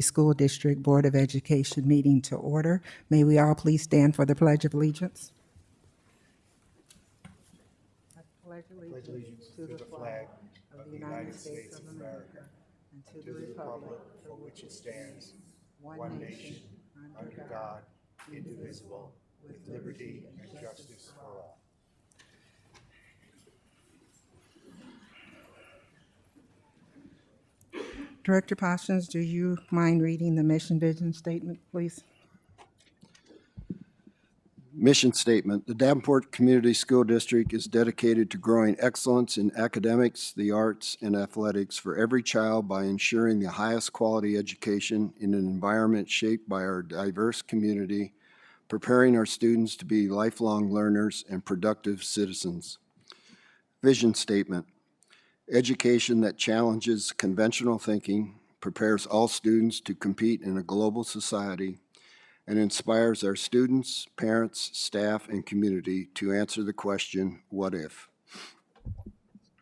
School District Board of Education meeting to order. May we all please stand for the Pledge of Allegiance? I pledge allegiance to the flag of the United States of America and to the republic for which it stands, one nation, under God, indivisible, with liberty and justice for all. Director Parsons, do you mind reading the mission vision statement, please? Mission statement: the Davenport Community School District is dedicated to growing excellence in academics, the arts, and athletics for every child by ensuring the highest quality education in an environment shaped by our diverse community, preparing our students to be lifelong learners and productive citizens. Vision statement: education that challenges conventional thinking, prepares all students to compete in a global society, and inspires our students, parents, staff, and community to answer the question, what if?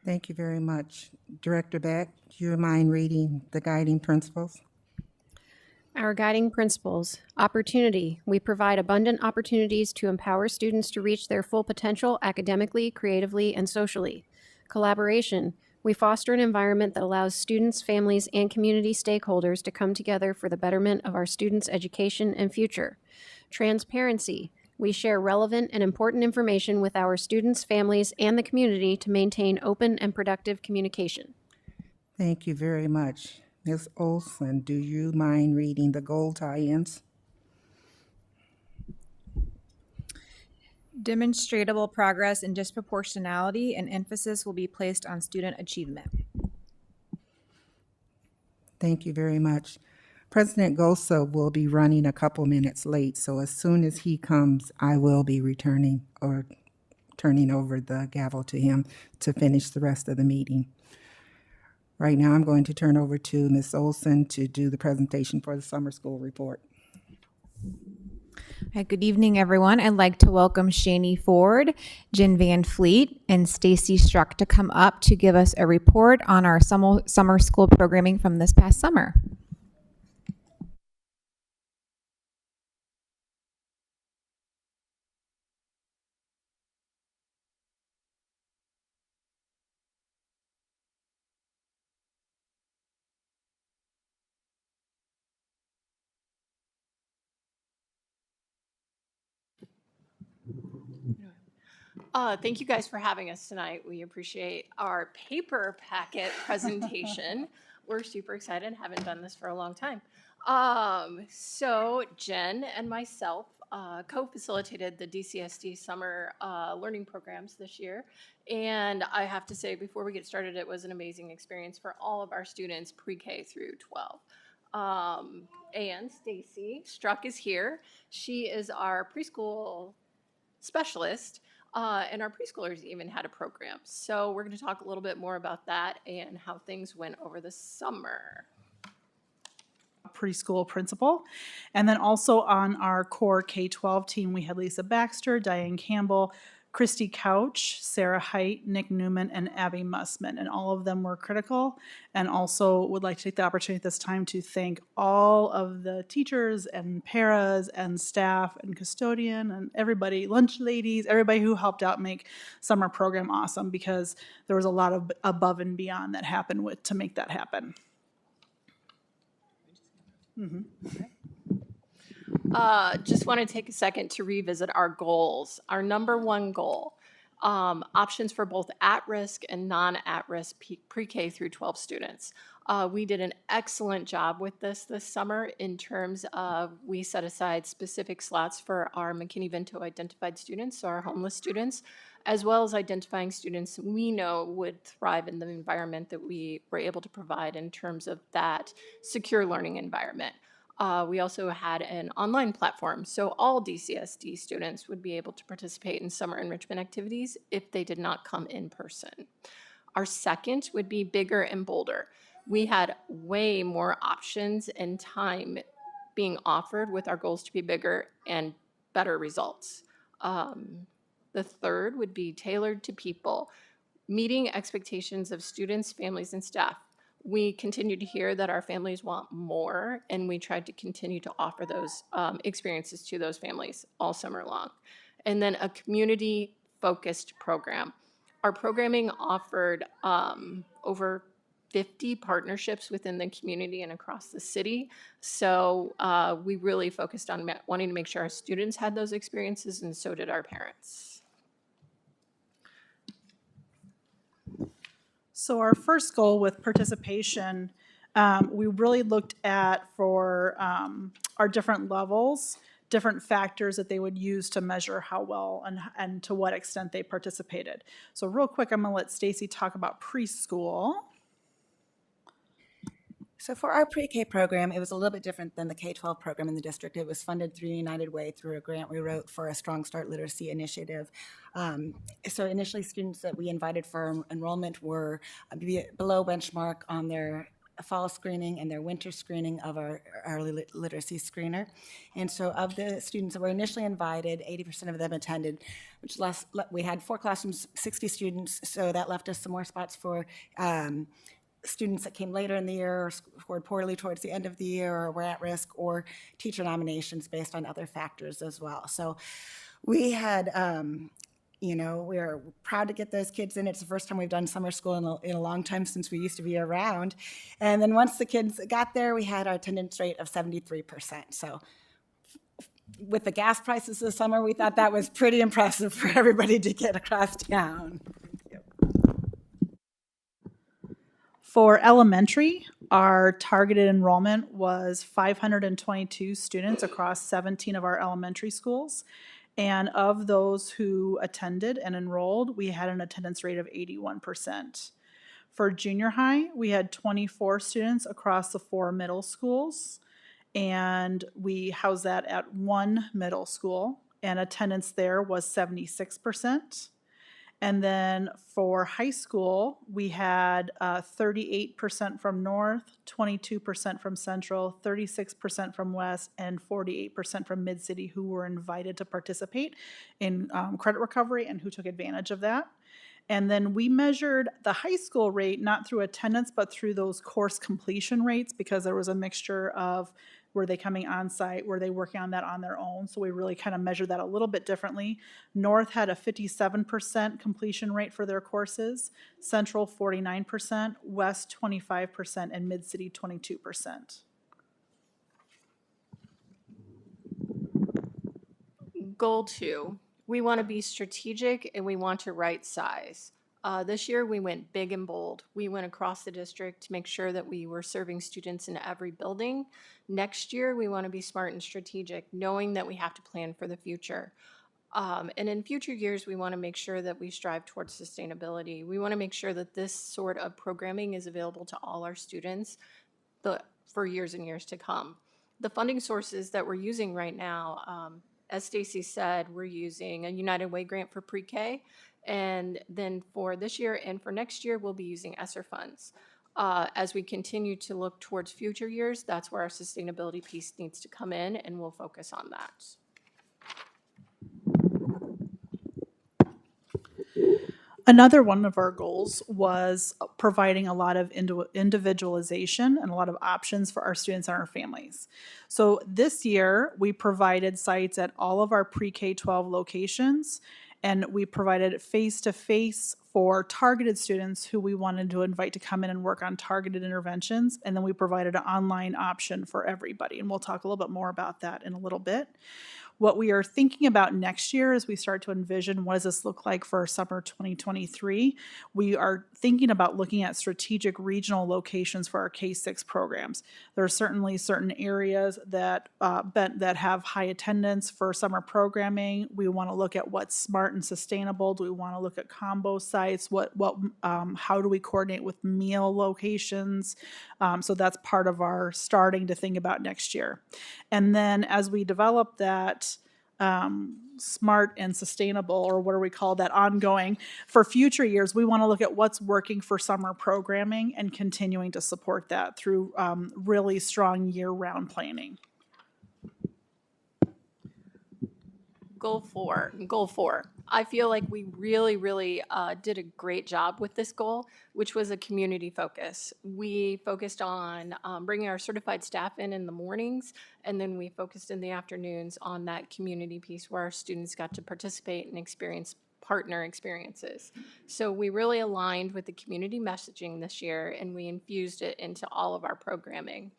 Thank you very much. Director Beck, do you mind reading the guiding principles? Our guiding principles: opportunity. We provide abundant opportunities to empower students to reach their full potential academically, creatively, and socially. Collaboration. We foster an environment that allows students, families, and community stakeholders to come together for the betterment of our students' education and future. Transparency. We share relevant and important information with our students, families, and the community to maintain open and productive communication. Thank you very much. Ms. Olson, do you mind reading the goal tie-ins? Demonstrable progress and disproportionality and emphasis will be placed on student achievement. Thank you very much. President Gosa will be running a couple minutes late, so as soon as he comes, I will be returning or turning over the gavel to him to finish the rest of the meeting. Right now, I'm going to turn over to Ms. Olson to do the presentation for the summer school report. Hi, good evening, everyone. I'd like to welcome Shani Ford, Jen Van Fleet, and Stacy Struck to come up to give us a report on our summer school programming from this past summer. Thank you guys for having us tonight. We appreciate our paper packet presentation. We're super excited, haven't done this for a long time. So Jen and myself co-facilitated the DCSD summer learning programs this year. And I have to say, before we get started, it was an amazing experience for all of our students pre-K through 12. And Stacy Struck is here. She is our preschool specialist. And our preschoolers even had a program. So we're going to talk a little bit more about that and how things went over the summer. Preschool principal. And then also on our core K-12 team, we had Lisa Baxter, Diane Campbell, Christy Couch, Sarah Height, Nick Newman, and Abby Mussman, and all of them were critical. And also would like to take the opportunity at this time to thank all of the teachers and paras and staff and custodian and everybody, lunch ladies, everybody who helped out make summer program awesome, because there was a lot of above and beyond that happened to make that happen. Just want to take a second to revisit our goals. Our number one goal, options for both at-risk and non-at-risk pre-K through 12 students. We did an excellent job with this summer in terms of we set aside specific slots for our McKinney-Vento identified students, so our homeless students, as well as identifying students we know would thrive in the environment that we were able to provide in terms of that secure learning environment. We also had an online platform, so all DCSD students would be able to participate in summer enrichment activities if they did not come in person. Our second would be bigger and bolder. We had way more options and time being offered with our goals to be bigger and better results. The third would be tailored to people, meeting expectations of students, families, and staff. We continue to hear that our families want more, and we tried to continue to offer those experiences to those families all summer long. And then a community-focused program. Our programming offered over 50 partnerships within the community and across the city. So we really focused on wanting to make sure our students had those experiences, and so did our parents. So our first goal with participation, we really looked at for our different levels, different factors that they would use to measure how well and to what extent they participated. So real quick, I'm gonna let Stacy talk about preschool. So for our pre-K program, it was a little bit different than the K-12 program in the district. It was funded through United Way through a grant we wrote for a Strong Start Literacy initiative. So initially, students that we invited for enrollment were below benchmark on their fall screening and their winter screening of our early literacy screener. And so of the students that were initially invited, 80% of them attended, which we had 4 classrooms, 60 students, so that left us some more spots for students that came later in the year or scored poorly towards the end of the year or were at risk, or teacher nominations based on other factors as well. So we had, we are proud to get those kids in. It's the first time we've done summer school in a long time since we used to be around. And then once the kids got there, we had our attendance rate of 73%. So with the gas prices this summer, we thought that was pretty impressive for everybody to get across town. For elementary, our targeted enrollment was 522 students across 17 of our elementary schools. And of those who attended and enrolled, we had an attendance rate of 81%. For junior high, we had 24 students across the 4 middle schools, and we housed that at 1 middle school, and attendance there was 76%. And then for high school, we had 38% from North, 22% from Central, 36% from West, and 48% from Mid-City who were invited to participate in credit recovery and who took advantage of that. And then we measured the high school rate, not through attendance, but through those course completion rates, because there was a mixture of were they coming on site, were they working on that on their own? So we really kind of measured that a little bit differently. North had a 57% completion rate for their courses, Central 49%, West 25%, and Mid-City 22%. Goal 2, we want to be strategic and we want to right size. This year we went big and bold. We went across the district to make sure that we were serving students in every building. Next year we want to be smart and strategic, knowing that we have to plan for the future. And in future years, we want to make sure that we strive towards sustainability. We want to make sure that this sort of programming is available to all our students for years and years to come. The funding sources that we're using right now, as Stacy said, we're using a United Way grant for pre-K, and then for this year and for next year, we'll be using ESSER funds. As we continue to look towards future years, that's where our sustainability piece needs to come in, and we'll focus on that. Another one of our goals was providing a lot of individualization and a lot of options for our students and our families. So this year, we provided sites at all of our pre-K-12 locations, and we provided face-to-face for targeted students who we wanted to invite to come in and work on targeted interventions, and then we provided an online option for everybody, and we'll talk a little bit more about that in a little bit. What we are thinking about next year as we start to envision what does this look like for summer 2023, we are thinking about looking at strategic regional locations for our K-6 programs. There are certainly certain areas that have high attendance for summer programming. We want to look at what's smart and sustainable. Do we want to look at combo sites? How do we coordinate with meal locations? So that's part of our starting to think about next year. And then as we develop that smart and sustainable, or what do we call that, ongoing, for future years, we want to look at what's working for summer programming and continuing to support that through really strong year-round planning. Goal four. I feel like we really did a great job with this goal, which was a community focus. We focused on bringing our certified staff in the mornings, and then we focused in the afternoons on that community piece where our students got to participate and experience partner experiences. So we really aligned with the community messaging this year, and we infused it into all of our programming.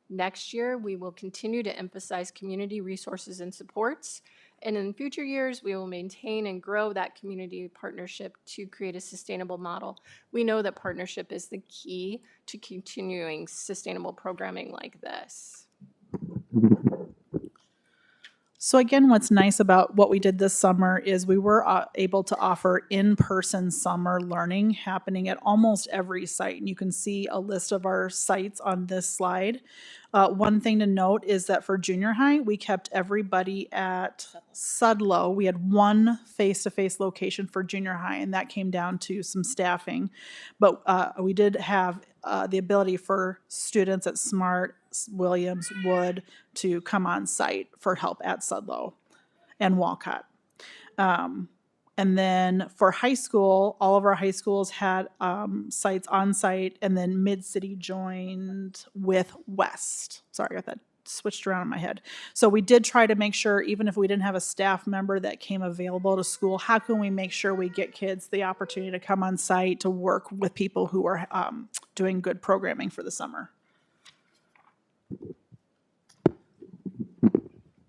Next year, we will continue to emphasize community resources and supports. And in future years, we will maintain and grow that community partnership to create a sustainable model. We know that partnership is the key to continuing sustainable programming like this. So again, what's nice about what we did this summer is we were able to offer in-person summer learning happening at almost every site. And you can see a list of our sites on this slide. One thing to note is that for junior high, we kept everybody at Sudlow. We had one face-to-face location for junior high, and that came down to some staffing. But we did have the ability for students at Smart, Williams, Wood to come on site for help at Sudlow and Walcott. And then for high school, all of our high schools had sites on site, and then Mid-City joined with West. Sorry, I got that switched around in my head. So we did try to make sure, even if we didn't have a staff member that came available to school, how can we make sure we get kids the opportunity to come on site to work with people who are doing good programming for the summer?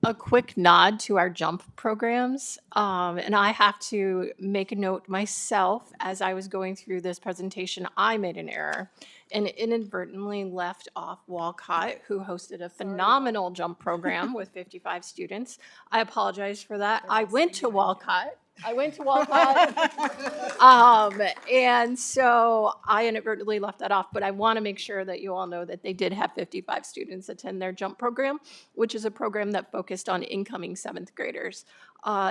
A quick nod to our JUMP programs. And I have to make a note myself. As I was going through this presentation, I made an error and inadvertently left off Walcott, who hosted a phenomenal JUMP program with 55 students. I apologize for that. I went to Walcott. And so I inadvertently left that off, but I want to make sure that you all know that they did have 55 students attend their JUMP program, which is a program that focused on incoming 7th graders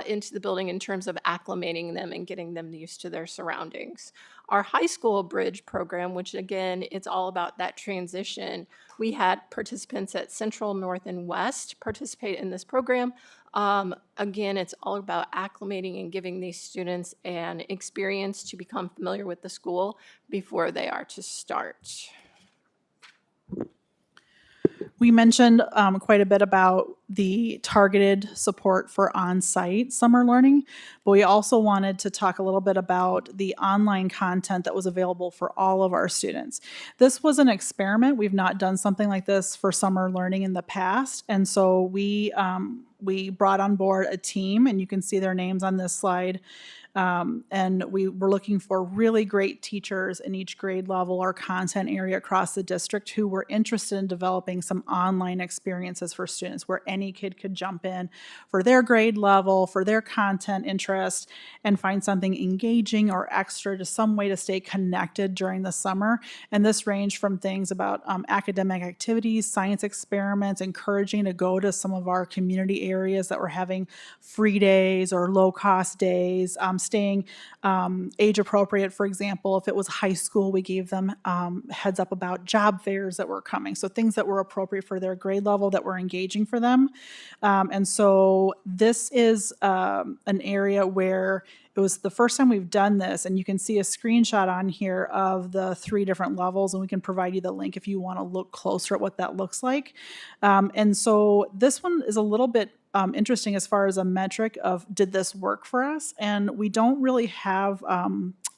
into the building in terms of acclimating them and getting them used to their surroundings. Our high school bridge program, which again, it's all about that transition. We had participants at Central, North, and West participate in this program. Again, it's all about acclimating and giving these students an experience to become familiar with the school before they are to start. We mentioned quite a bit about the targeted support for on-site summer learning, but we also wanted to talk a little bit about the online content that was available for all of our students. This was an experiment. We've not done something like this for summer learning in the past, and so we brought on board a team, and you can see their names on this slide. And we were looking for really great teachers in each grade level or content area across the district who were interested in developing some online experiences for students where any kid could jump in for their grade level, for their content interest, and find something engaging or extra, just some way to stay connected during the summer. And this ranged from things about academic activities, science experiments, encouraging to go to some of our community areas that were having free days or low-cost days, staying age appropriate. For example, if it was high school, we gave them heads up about job fairs that were coming. So things that were appropriate for their grade level that were engaging for them. And so this is an area where it was the first time we've done this, and you can see a screenshot on here of the 3 different levels, and we can provide you the link if you want to look closer at what that looks like. And so this one is a little bit interesting as far as a metric of did this work for us? And we don't really have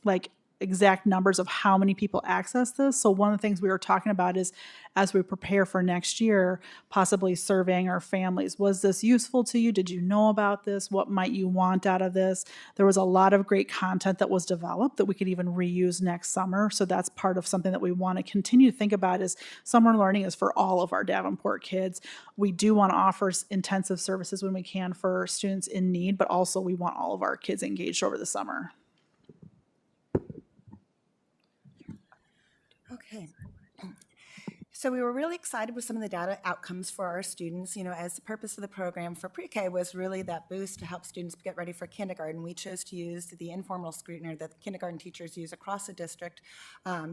like exact numbers of how many people access this. So one of the things we were talking about is as we prepare for next year, possibly surveying our families. Was this useful to you? Did you know about this? What might you want out of this? There was a lot of great content that was developed that we could even reuse next summer. So that's part of something that we want to continue to think about is summer learning is for all of our Davenport kids. We do want to offer intensive services when we can for students in need, but also we want all of our kids engaged over the summer. Okay. So we were really excited with some of the data outcomes for our students. You know, as the purpose of the program for pre-K was really that boost to help students get ready for kindergarten. We chose to use the informal scrutiner that the kindergarten teachers use across the district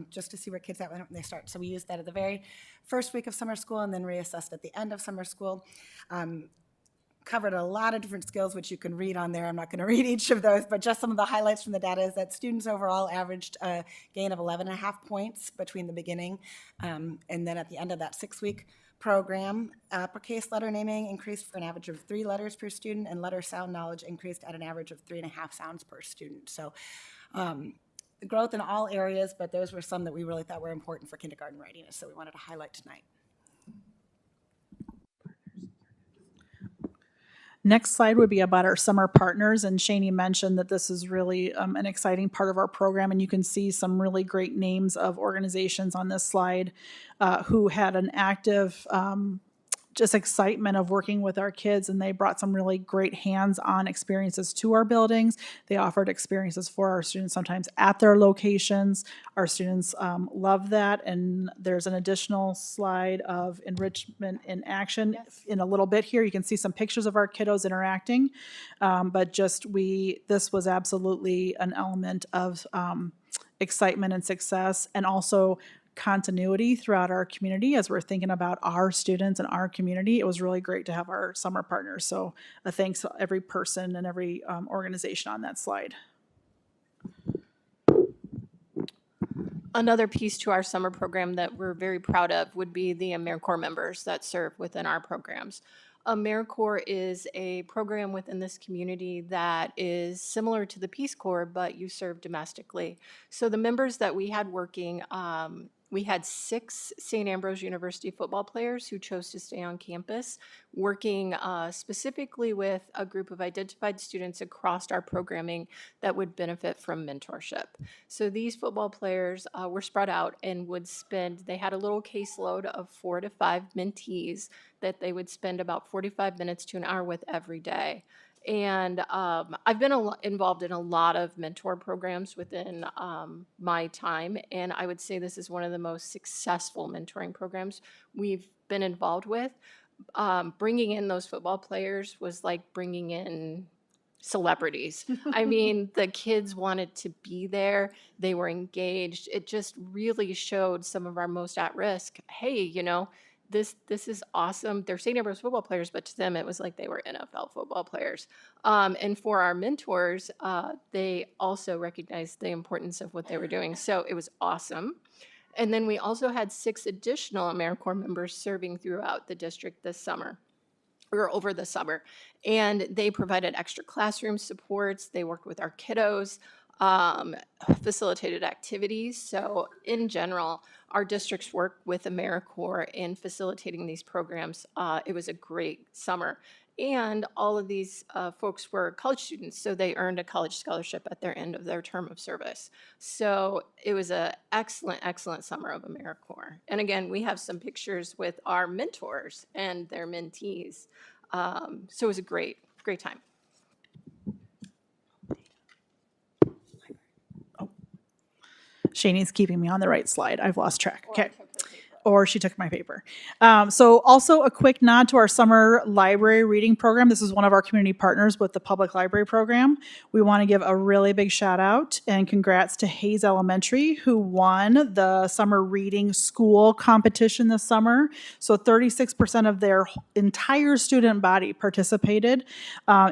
just to see where kids are when they start. So we used that at the very first week of summer school and then reassessed at the end of summer school. covered a lot of different skills, which you can read on there. I'm not going to read each of those, but just some of the highlights from the data is that students overall averaged a gain of 11.5 points between the beginning and then at the end of that 6-week program. Uppercase letter naming increased for an average of 3 letters per student, and letter sound knowledge increased at an average of 3.5 sounds per student. So growth in all areas, but those were some that we really thought were important for kindergarten readiness, so we wanted to highlight tonight. Next slide would be about our summer partners, and Shani mentioned that this is really an exciting part of our program, and you can see some really great names of organizations on this slide who had an active just excitement of working with our kids, and they brought some really great hands-on experiences to our buildings. They offered experiences for our students sometimes at their locations. Our students love that, and there's an additional slide of enrichment in action in a little bit here. You can see some pictures of our kiddos interacting, but this was absolutely an element of excitement and success, and also continuity throughout our community as we're thinking about our students and our community. It was really great to have our summer partners. So a thanks to every person and every organization on that slide. Another piece to our summer program that we're very proud of would be the AmeriCorps members that serve within our programs. AmeriCorps is a program within this community that is similar to the Peace Corps, but you serve domestically. So the members that we had working, we had 6 St. Ambrose University football players who chose to stay on campus, working specifically with a group of identified students across our programming that would benefit from mentorship. So these football players were spread out and they had a little caseload of 4 to 5 mentees that they would spend about 45 minutes to an hour with every day. And I've been involved in a lot of mentor programs within my time, and I would say this is one of the most successful mentoring programs we've been involved with. Bringing in those football players was like bringing in celebrities. I mean, the kids wanted to be there. They were engaged. It just really showed some of our most at risk, hey, this is awesome. They're St. Ambrose football players, but to them it was like they were NFL football players. And for our mentors, they also recognized the importance of what they were doing. So it was awesome. And then we also had 6 additional AmeriCorps members serving throughout the district this summer, or over the summer. And they provided extra classroom supports. They worked with our kiddos, facilitated activities. So in general, our districts work with AmeriCorps in facilitating these programs. It was a great summer. And all of these folks were college students, so they earned a college scholarship at their end of their term of service. So it was an excellent, excellent summer of AmeriCorps. And again, we have some pictures with our mentors and their mentees. So it was a great, great time. Shani's keeping me on the right slide. I've lost track. Okay. Or she took my paper. So also a quick nod to our summer library reading program. This is one of our community partners with the public library program. We want to give a really big shout out and congrats to Hayes Elementary, who won the summer reading school competition this summer. So 36% of their entire student body participated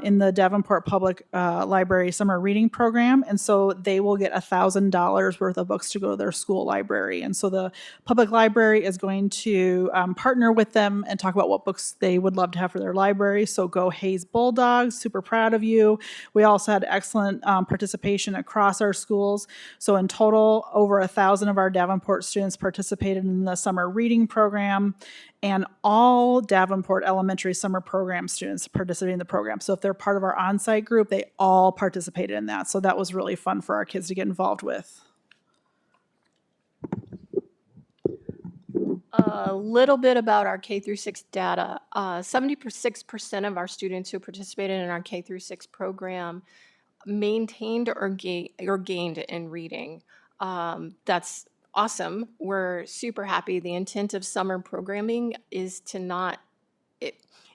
in the Davenport Public Library summer reading program. And so they will get $1,000 worth of books to go to their school library. And so the public library is going to partner with them and talk about what books they would love to have for their library. So go Hayes Bulldogs, super proud of you. We also had excellent participation across our schools. So in total, over 1,000 of our Davenport students participated in the summer reading program, and all Davenport Elementary summer program students participated in the program. So if they're part of our on-site group, they all participated in that. So that was really fun for our kids to get involved with. A little bit about our K through 6 data. 76% of our students who participated in our K through 6 program maintained or gained in reading. That's awesome. We're super happy. The intent of summer programming is to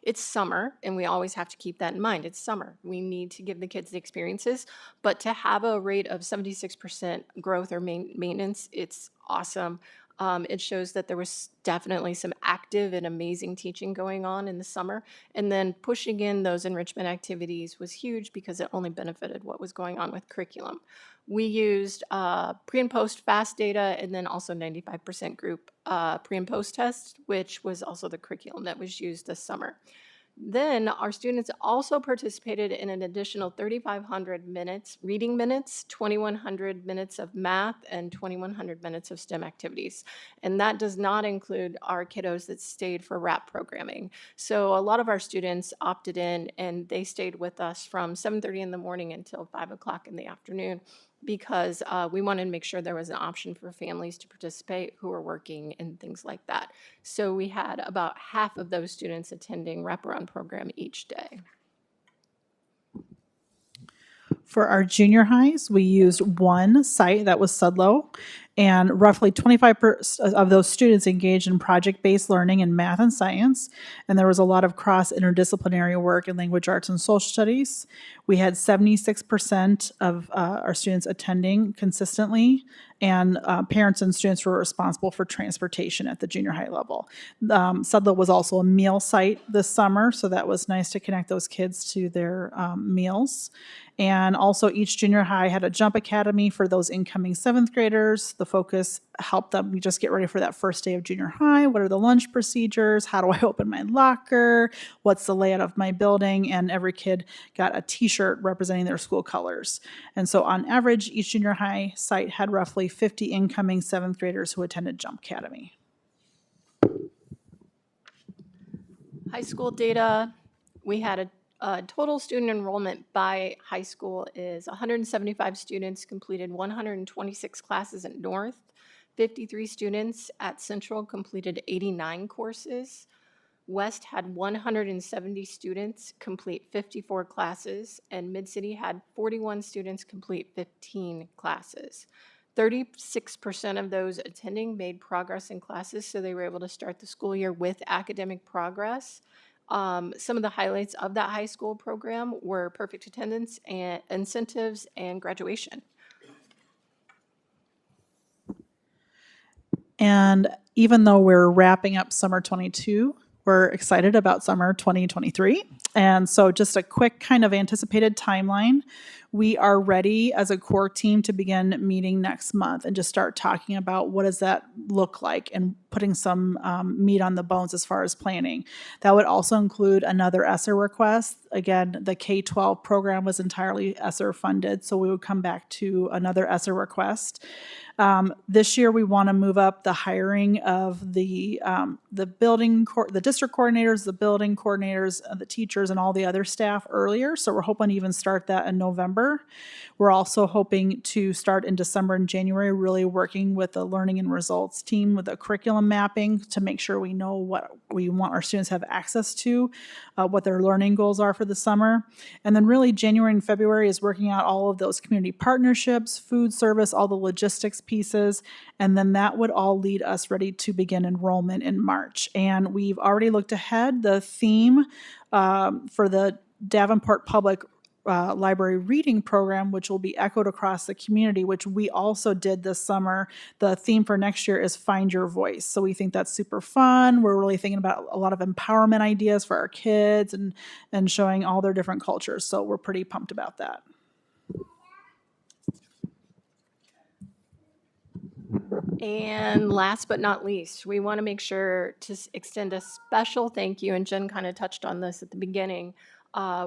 it's summer, and we always have to keep that in mind. It's summer. We need to give the kids the experiences, but to have a rate of 76% growth or maintenance, it's awesome. It shows that there was definitely some active and amazing teaching going on in the summer. And then pushing in those enrichment activities was huge because it only benefited what was going on with curriculum. We used pre and post FAST data, and then also 95% group pre and post test, which was also the curriculum that was used this summer. Then our students also participated in an additional 3,500 minutes, reading minutes, 2,100 minutes of math, and 2,100 minutes of STEM activities. And that does not include our kiddos that stayed for RAP programming. So a lot of our students opted in, and they stayed with us from 7:30 in the morning until 5 o'clock in the afternoon, because we wanted to make sure there was an option for families to participate who are working and things like that. So we had about half of those students attending wraparound program each day. For our junior highs, we used one site, that was Sudlow, and roughly 25% of those students engaged in project-based learning in math and science, and there was a lot of cross-interdisciplinary work in language arts and social studies. We had 76% of our students attending consistently, and parents and students were responsible for transportation at the junior high level. Sudlow was also a meal site this summer, so that was nice to connect those kids to their meals. And also each junior high had a jump academy for those incoming 7th graders. The focus helped them just get ready for that first day of junior high. What are the lunch procedures? How do I open my locker? What's the layout of my building? And every kid got a t-shirt representing their school colors. And so on average, each junior high site had roughly 50 incoming 7th graders who attended Jump Academy. High school data, we had a total student enrollment by high school is 175 students completed 126 classes at North, 53 students at Central completed 89 courses. West had 170 students complete 54 classes, and Mid-City had 41 students complete 15 classes. 36% of those attending made progress in classes, so they were able to start the school year with academic progress. Some of the highlights of that high school program were perfect attendance and incentives and graduation. And even though we're wrapping up summer 22, we're excited about summer 2023. And so just a quick kind of anticipated timeline. We are ready as a core team to begin meeting next month and just start talking about what does that look like and putting some meat on the bones as far as planning. That would also include another ESSER request. Again, the K-12 program was entirely ESSER funded, so we would come back to another ESSER request. This year, we want to move up the hiring of the district coordinators, the building coordinators, the teachers, and all the other staff earlier. So we're hoping to even start that in November. We're also hoping to start in December and January, really working with the learning and results team with the curriculum mapping to make sure we know what we want our students to have access to, what their learning goals are for the summer. And then really January and February is working out all of those community partnerships, food service, all the logistics pieces, and then that would all lead us ready to begin enrollment in March. And we've already looked ahead. The theme for the Davenport Public Library Reading Program, which will be echoed across the community, which we also did this summer. The theme for next year is Find Your Voice. So we think that's super fun. We're really thinking about a lot of empowerment ideas for our kids and showing all their different cultures. So we're pretty pumped about that. And last but not least, we want to make sure to extend a special thank you, and Jen kind of touched on this at the beginning.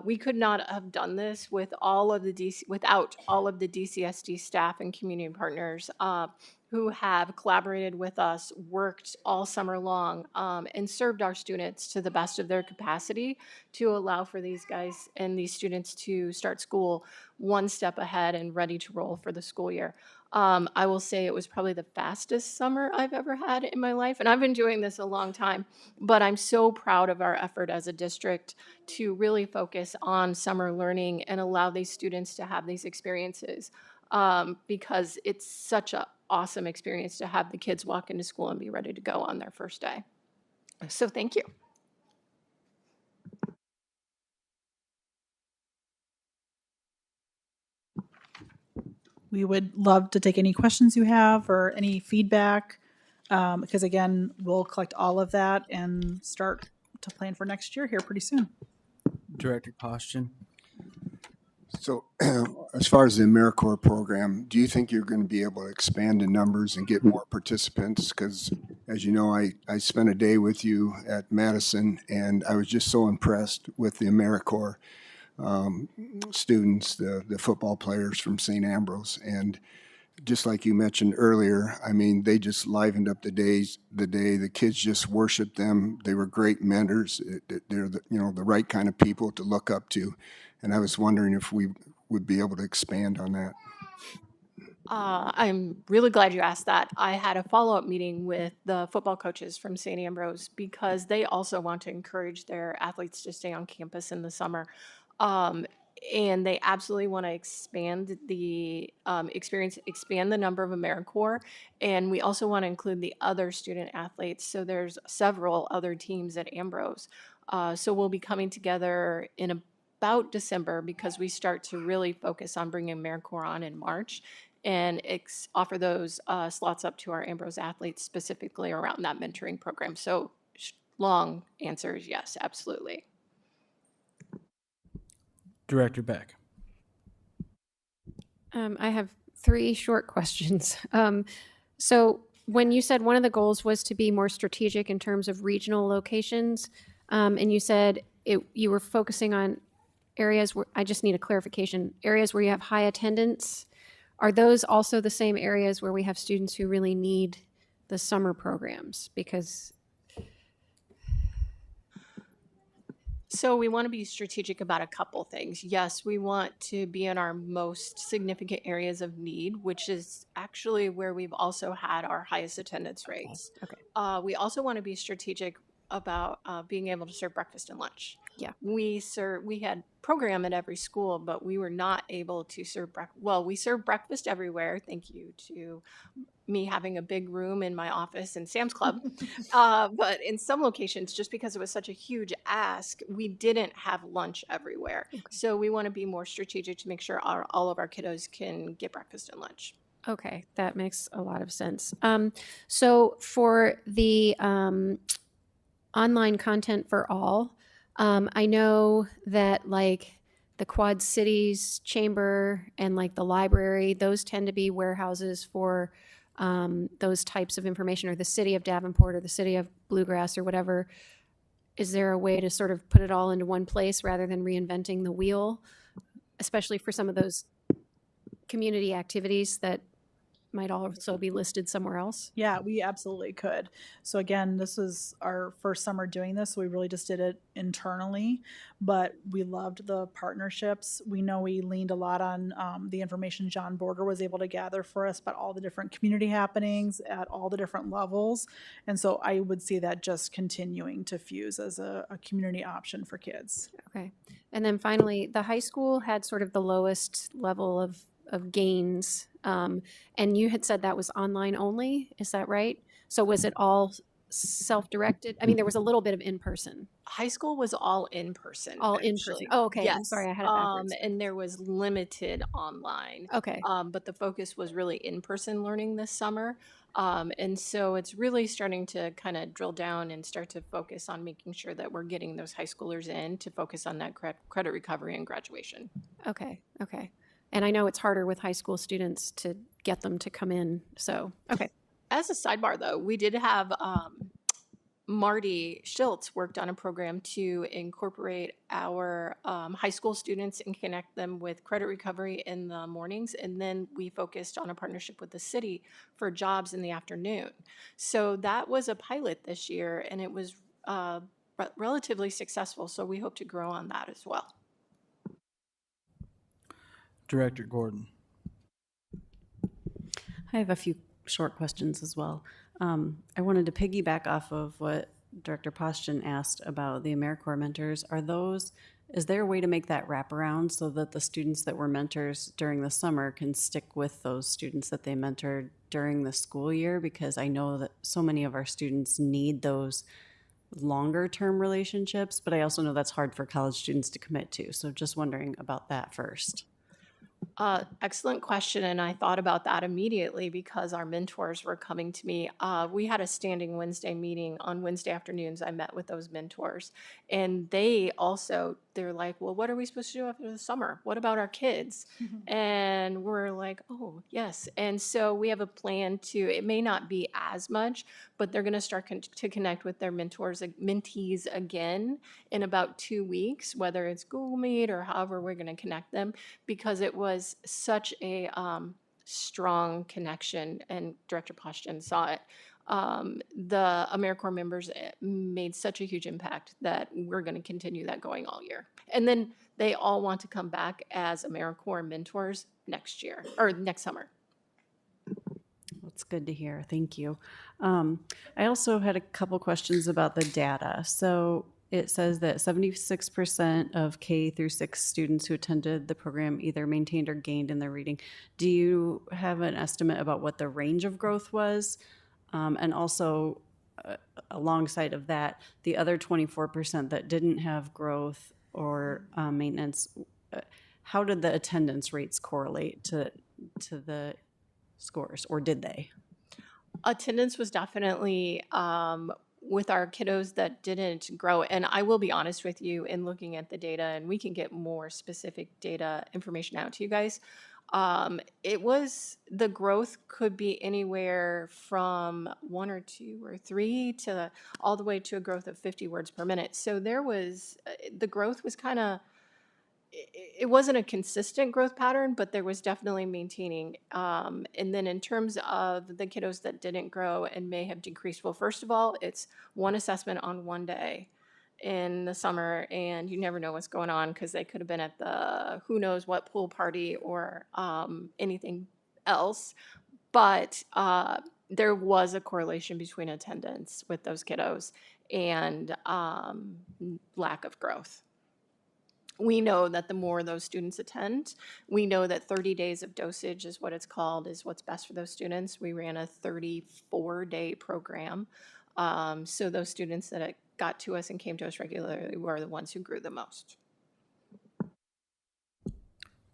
We could not have done this without all of the DCSD staff and community partners who have collaborated with us, worked all summer long, and served our students to the best of their capacity to allow for these guys and these students to start school one step ahead and ready to roll for the school year. I will say it was probably the fastest summer I've ever had in my life, and I've been doing this a long time, but I'm so proud of our effort as a district to really focus on summer learning and allow these students to have these experiences, because it's such an awesome experience to have the kids walk into school and be ready to go on their first day. So thank you. We would love to take any questions you have or any feedback. Because again, we'll collect all of that and start to plan for next year here pretty soon. Director Costian. So as far as the AmeriCorps program, do you think you're going to be able to expand the numbers and get more participants? Because as you know, I spent a day with you at Madison, and I was just so impressed with the AmeriCorps students, the football players from St. Ambrose. And just like you mentioned earlier, I mean, they just livened up the day. The kids just worshiped them. They were great mentors. They're the right kind of people to look up to. And I was wondering if we would be able to expand on that. I'm really glad you asked that. I had a follow-up meeting with the football coaches from St. Ambrose because they also want to encourage their athletes to stay on campus in the summer. And they absolutely want to expand the expand the number of AmeriCorps. And we also want to include the other student athletes. So there's several other teams at Ambrose. So we'll be coming together in about December because we start to really focus on bringing AmeriCorps on in March and offer those slots up to our Ambrose athletes specifically around that mentoring program. So long answer is yes, absolutely. Director Beck. I have 3 short questions. So when you said one of the goals was to be more strategic in terms of regional locations, and you said you were focusing on areas where, I just need a clarification, areas where you have high attendance, are those also the same areas where we have students who really need the summer programs? Because So we want to be strategic about a couple things. Yes, we want to be in our most significant areas of need, which is actually where we've also had our highest attendance rates. okay. We also want to be strategic about being able to serve breakfast and lunch. Yeah. We had program at every school, but we were not able to serve we serve breakfast everywhere. Thank you to me having a big room in my office in Sam's Club. But in some locations, just because it was such a huge ask, we didn't have lunch everywhere. Okay. So we want to be more strategic to make sure all of our kiddos can get breakfast and lunch. Okay, that makes a lot of sense. So for the online content for all, I know that like the Quad Cities Chamber and like the library, those tend to be warehouses for those types of information, or the city of Davenport or the city of Bluegrass or whatever. Is there a way to sort of put it all into one place rather than reinventing the wheel, especially for some of those community activities that might also be listed somewhere else? Yeah, we absolutely could. So again, this was our first summer doing this, so we really just did it internally, but we loved the partnerships. We know we leaned a lot on the information John Borger was able to gather for us about all the different community happenings at all the different levels. And so I would see that just continuing to fuse as a community option for kids. Okay. And then finally, the high school had sort of the lowest level of gains. And you had said that was online only. Is that right? So was it all self-directed? I mean, there was a little bit of in-person. High school was all in person. All in person. Oh, okay. I'm sorry, I had it backwards. And there was limited online. Okay. But the focus was really in-person learning this summer. And so it's really starting to kind of drill down and start to focus on making sure that we're getting those high schoolers in to focus on that credit recovery and graduation. Okay. Okay. And I know it's harder with high school students to get them to come in. So, okay. As a sidebar, though, we did have Marty Schiltz worked on a program to incorporate our high school students and connect them with credit recovery in the mornings. And then we focused on a partnership with the city for jobs in the afternoon. So that was a pilot this year, and it was relatively successful. So we hope to grow on that as well. Director Gordon. I have a few short questions as well. I wanted to piggyback off of what Director Postian asked about the AmeriCorps mentors. Is there a way to make that wraparound so that the students that were mentors during the summer can stick with those students that they mentored during the school year? Because I know that so many of our students need those longer term relationships, but I also know that's hard for college students to commit to. So just wondering about that first. Excellent question, and I thought about that immediately because our mentors were coming to me. We had a standing Wednesday meeting on Wednesday afternoons. I met with those mentors, and they're like, "Well, what are we supposed to do after the summer? What about our kids?" And we're like, "Oh, yes." And so we have a plan to. It may not be as much, but they're going to start to connect with their mentees again in about 2 weeks, whether it's Google Meet or however we're going to connect them, because it was such a strong connection, and Director Poshton saw it. The AmeriCorps members made such a huge impact that we're going to continue that going all year. And then they all want to come back as AmeriCorps mentors next year or next summer. That's good to hear. Thank you. I also had a couple questions about the data. So it says that 76% of K through 6 students who attended the program either maintained or gained in their reading. Do you have an estimate about what the range of growth was? And also, alongside of that, the other 24% that didn't have growth or maintenance, how did the attendance rates correlate to the scores, or did they? Attendance was definitely with our kiddos that didn't grow. And I will be honest with you, in looking at the data, and we can get more specific data information out to you guys. The growth could be anywhere from 1 or 2 or 3 to all the way to a growth of 50 words per minute. So the growth was kind of, it wasn't a consistent growth pattern, but there was definitely maintaining. And then in terms of the kiddos that didn't grow and may have decreased, well, first of all, it's one assessment on one day in the summer, and you never know what's going on because they could have been at the who knows what pool party or anything else. But there was a correlation between attendance with those kiddos and lack of growth. We know that the more those students attend, we know that 30 days of dosage is what it's called, is what's best for those students. We ran a 34-day program. So those students that got to us and came to us regularly were the ones who grew the most.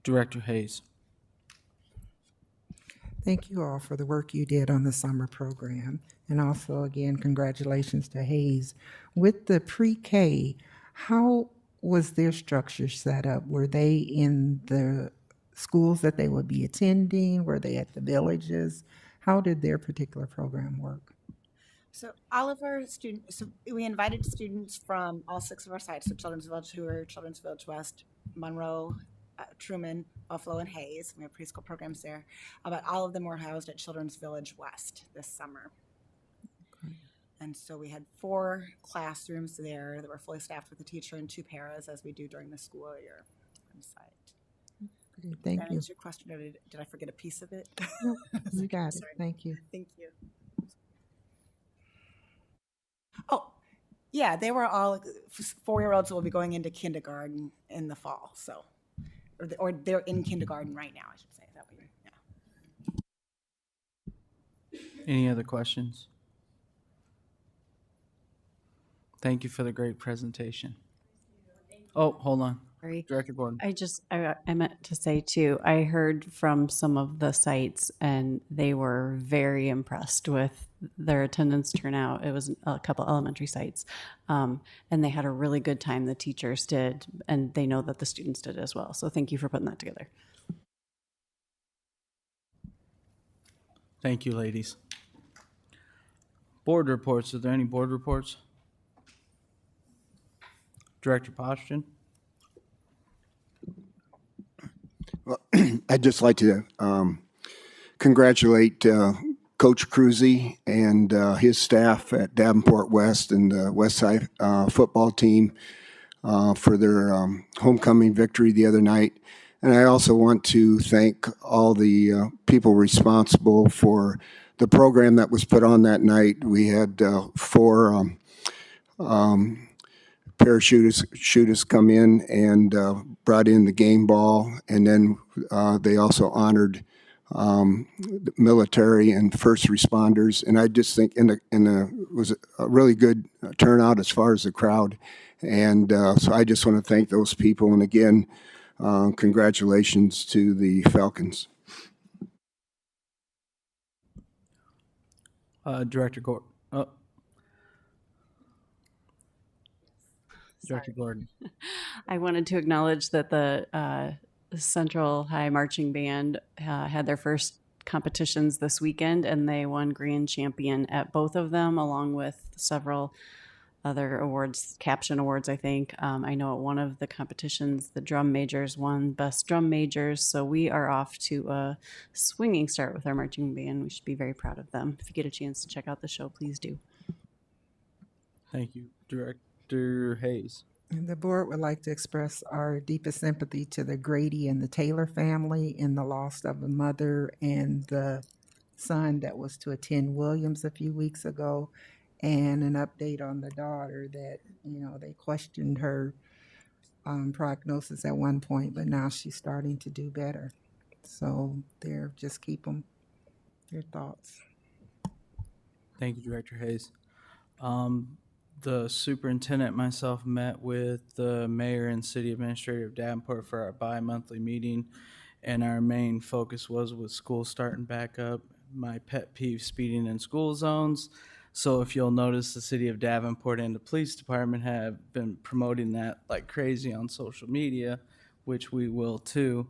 Director Hayes. Thank you all for the work you did on the summer program. And also, again, congratulations to Hayes. With the pre-K, how was their structure set up? Were they in the schools that they would be attending? Were they at the villages? How did their particular program work? So all of our students, so we invited students from all 6 of our sites, so Children's Village Hoover, Children's Village West, Monroe, Truman, Buffalo, and Hayes. We have preschool programs there. But all of them were housed at Children's Village West this summer. Okay. And so we had 4 classrooms there that were fully staffed with a teacher and 2 paras, as we do during the school year on site. Okay, thank you. That answer your question, or did I forget a piece of it? No, you got it. Thank you. Thank you. Oh, yeah, they were all 4-year-olds will be going into kindergarten in the fall, so, or they're in kindergarten right now, I should say. That way, yeah. Any other questions? Thank you for the great presentation. Oh, hold on. Sorry. Director Gordon. I meant to say too, I heard from some of the sites and they were very impressed with their attendance turnout. It was a couple elementary sites. And they had a really good time, the teachers did, and they know that the students did as well. So thank you for putting that together. Thank you, ladies. Board reports. Are there any board reports? Director Poshton. Well, I'd just like to congratulate Coach Cruzy and his staff at Davenport West and the West Side football team for their homecoming victory the other night. And I also want to thank all the people responsible for the program that was put on that night. We had 4 parachutists come in and brought in the game ball, and then they also honored the military and first responders. And I just think it was a really good turnout as far as the crowd. And so I just want to thank those people. And again, Congratulations to the Falcons. Director Gordon. Oh. Director Gordon. I wanted to acknowledge that the Central High Marching Band had their first competitions this weekend, and they won grand champion at both of them, along with several other awards, caption awards, I think. I know at one of the competitions, the drum majors won best drum majors. So we are off to a swinging start with our marching band. We should be very proud of them. If you get a chance to check out the show, please do. Thank you, Director Hayes. And the board would like to express our deepest sympathy to the Grady and the Taylor family in the loss of a mother and the son that was to attend Williams a few weeks ago, and an update on the daughter that, they questioned her prognosis at one point, but now she's starting to do better. So just keep them, your thoughts. Thank you, Director Hayes. The superintendent and myself met with the mayor and city administrator of Davenport for our bi-monthly meeting, and our main focus was with school starting back up, my pet peeve, speeding in school zones. So if you'll notice, the city of Davenport and the police department have been promoting that like crazy on social media, which we will too,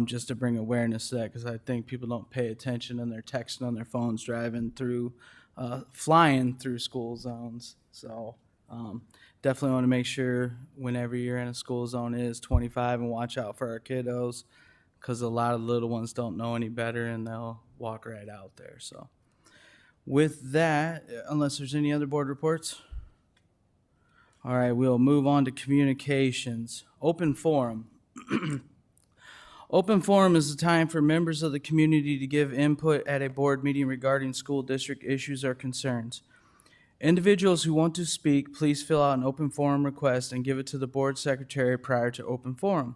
just to bring awareness to that, because I think people don't pay attention and they're texting on their phones, driving through, flying through school zones. So definitely want to make sure whenever you're in a school zone it is 25 and watch out for our kiddos, because a lot of little ones don't know any better and they'll walk right out there. So with that, unless there's any other board reports, all right, we'll move on to communications. Open forum. Open forum is a time for members of the community to give input at a board meeting regarding school district issues or concerns. Individuals who want to speak, please fill out an open forum request and give it to the board secretary prior to open forum.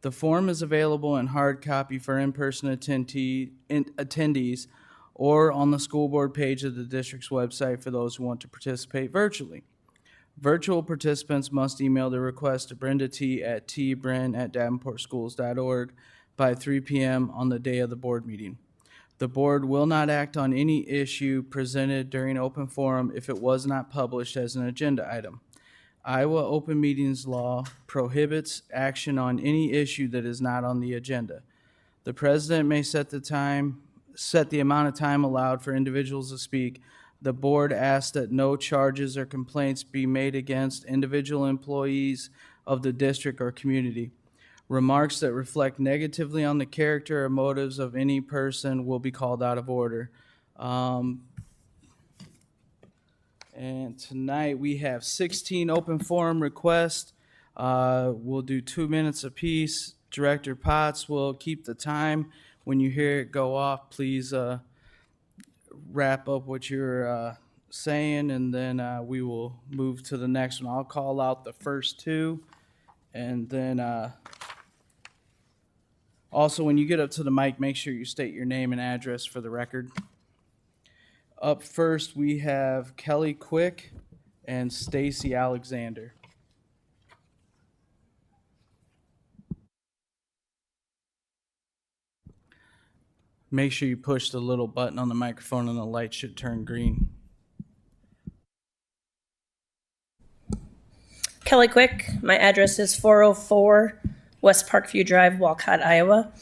The form is available in hard copy for in-person attendees or on the school board page of the district's website for those who want to participate virtually. Virtual participants must email the request to Brenda T. at tbrin@davenportschools.org by 3 p.m. on the day of the board meeting. The board will not act on any issue presented during open forum if it was not published as an agenda item. Iowa Open Meetings Law prohibits action on any issue that is not on the agenda. The president may set the amount of time allowed for individuals to speak. The board asks that no charges or complaints be made against individual employees of the district or community. Remarks that reflect negatively on the character or motives of any person will be called out of order. And tonight we have 16 open forum requests. We'll do 2 minutes apiece. Director Potts will keep the time. When you hear it go off, please wrap up what you're saying, and then we will move to the next one. I'll call out the first two, and then also when you get up to the mic, make sure you state your name and address for the record. Up first, we have Kelly Quick and Stacy Alexander. Make sure you push the little button on the microphone and the light should turn green. Kelly Quick, my address is 404 West Parkview Drive, Walcott, Iowa.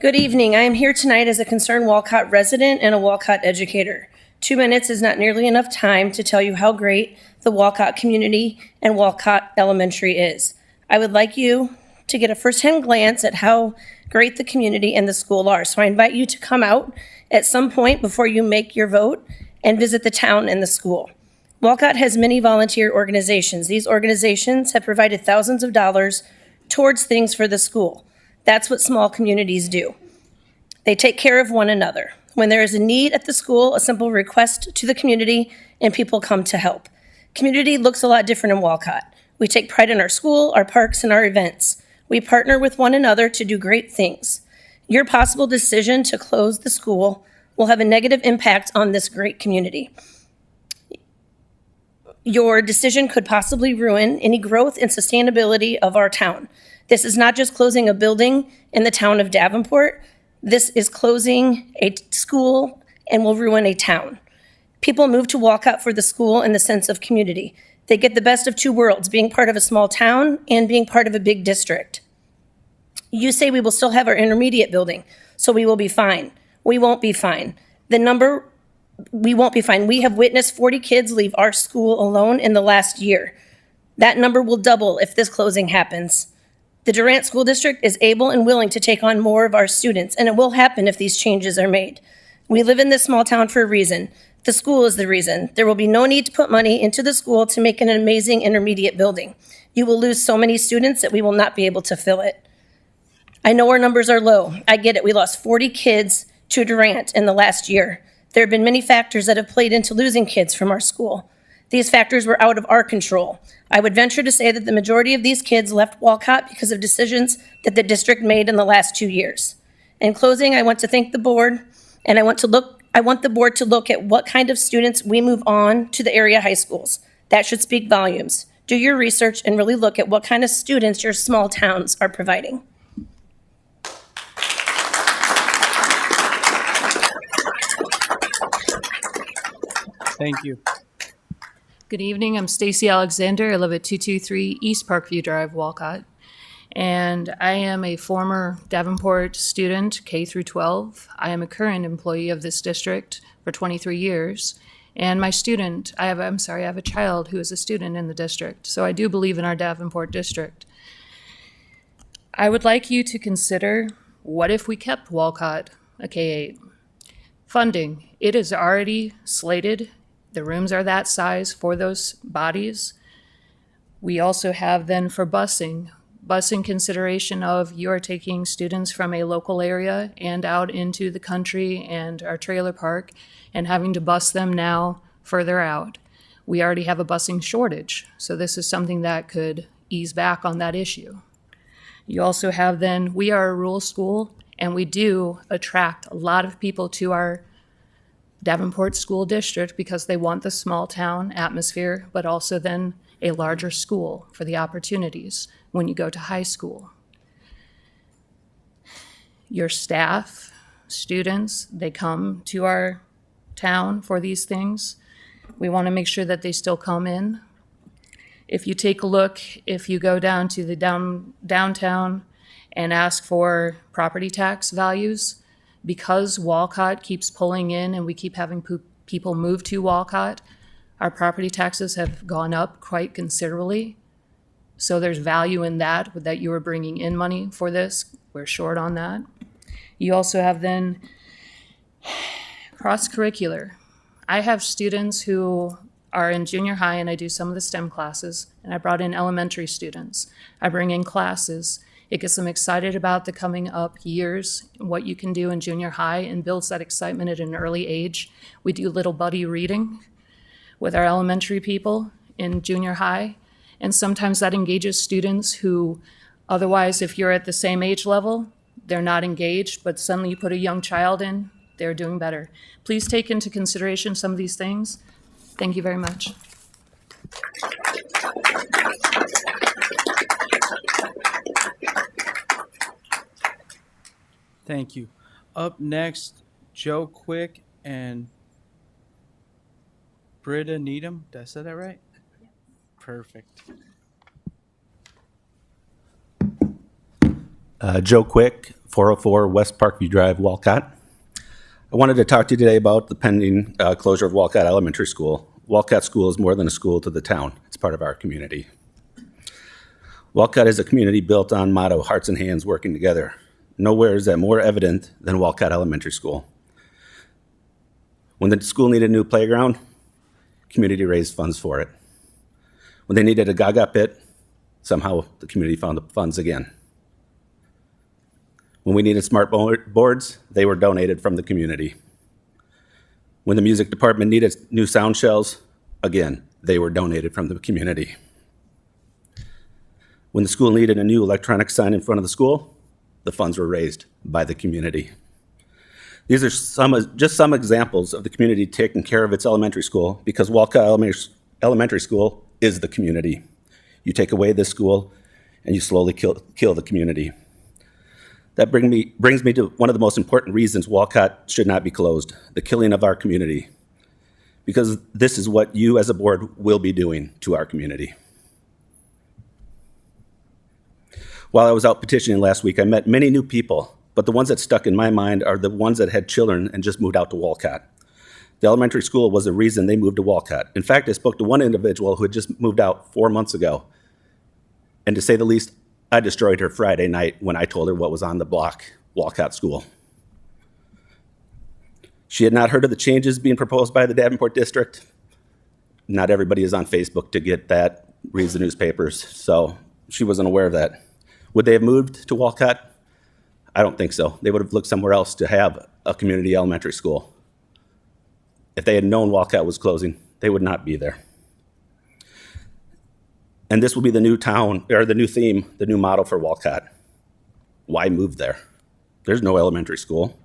Good evening. I am here tonight as a concerned Walcott resident and a Walcott educator. 2 minutes is not nearly enough time to tell you how great the Walcott community and Walcott Elementary is. I would like you to get a firsthand glance at how great the community and the school are. So I invite you to come out at some point before you make your vote and visit the town and the school. Walcott has many volunteer organizations. These organizations have provided thousands of dollars towards things for the school. That's what small communities do. They take care of one another. When there is a need at the school, a simple request to the community, and people come to help. Community looks a lot different in Walcott. We take pride in our school, our parks, and our events. We partner with one another to do great things. Your possible decision to close the school will have a negative impact on this great community. Your decision could possibly ruin any growth and sustainability of our town. This is not just closing a building in the town of Davenport. This is closing a school and will ruin a town. People move to Walcott for the school and the sense of community. They get the best of two worlds, being part of a small town and being part of a big district. You say we will still have our intermediate building, so we will be fine. We won't be fine. We won't be fine. We have witnessed 40 kids leave our school alone in the last year. That number will double if this closing happens. The Durant School District is able and willing to take on more of our students, and it will happen if these changes are made. We live in this small town for a reason. The school is the reason. There will be no need to put money into the school to make an amazing intermediate building. You will lose so many students that we will not be able to fill it. I know our numbers are low. I get it. We lost 40 kids to Durant in the last year. There have been many factors that have played into losing kids from our school. These factors were out of our control. I would venture to say that the majority of these kids left Walcott because of decisions that the district made in the last 2 years. In closing, I want to thank the board, and I want the board to look at what kind of students we move on to the area high schools. That should speak volumes. Do your research and really look at what kind of students your small towns are providing. Thank you. Good evening. I'm Stacy Alexander. I live at 223 East Parkview Drive, Walcott. And I am a former Davenport student, K through 12. I am a current employee of this district for 23 years. And my student, I have a child who is a student in the district. So I do believe in our Davenport district. I would like you to consider, what if we kept Walcott a K-8? Funding, it is already slated. The rooms are that size for those bodies. We also have then for busing consideration of you are taking students from a local area and out into the country and our trailer park and having to bus them now further out. We already have a busing shortage, so this is something that could ease back on that issue. You also have then, we are a rural school and we do attract a lot of people to our Davenport School District because they want the small town atmosphere, but also then a larger school for the opportunities when you go to high school. Your staff, students, they come to our town for these things. We want to make sure that they still come in. If you take a look, if you go down to the downtown and ask for property tax values, because Walcott keeps pulling in and we keep having people move to Walcott, our property taxes have gone up quite considerably. So there's value in that you are bringing in money for this. We're short on that. You also have then cross-curricular. I have students who are in junior high and I do some of the STEM classes, and I brought in elementary students. I bring in classes. It gets them excited about the coming up years, what you can do in junior high, and builds that excitement at an early age. We do little buddy reading with our elementary people in junior high, and sometimes that engages students who otherwise, if you're at the same age level, they're not engaged, but suddenly you put a young child in, they're doing better. Please take into consideration some of these things. Thank you very much. Thank you. Up next, Joe Quick and Britta Needham. Did I say that right? Perfect. Joe Quick, 404 West Parkview Drive, Walcott. I wanted to talk to you today about the pending closure of Walcott Elementary School. Walcott School is more than a school to the town. It's part of our community. Walcott is a community built on motto, hearts and hands working together. Nowhere is that more evident than Walcott Elementary School. When the school needed a new playground, community raised funds for it. When they needed a gaga pit, somehow the community found the funds again. When we needed smart boards, they were donated from the community. When the music department needed new sound shells, again, they were donated from the community. When the school needed a new electronic sign in front of the school, the funds were raised by the community. These are just some examples of the community taking care of its elementary school, because Walcott Elementary School is the community. You take away this school, and you slowly kill the community. That brings me to one of the most important reasons Walcott should not be closed, the killing of our community. Because this is what you as a board will be doing to our community. While I was out petitioning last week, I met many new people, but the ones that stuck in my mind are the ones that had children and just moved out to Walcott. The elementary school was the reason they moved to Walcott. In fact, I spoke to one individual who had just moved out 4 months ago. And to say the least, I destroyed her Friday night when I told her what was on the block, Walcott School. She had not heard of the changes being proposed by the Davenport district. Not everybody is on Facebook to get that, reads the newspapers, so she wasn't aware of that. Would they have moved to Walcott? I don't think so. They would have looked somewhere else to have a community elementary school. If they had known Walcott was closing, they would not be there. And this will be the new town, or the new theme, the new motto for Walcott. Why move there? There's no elementary school.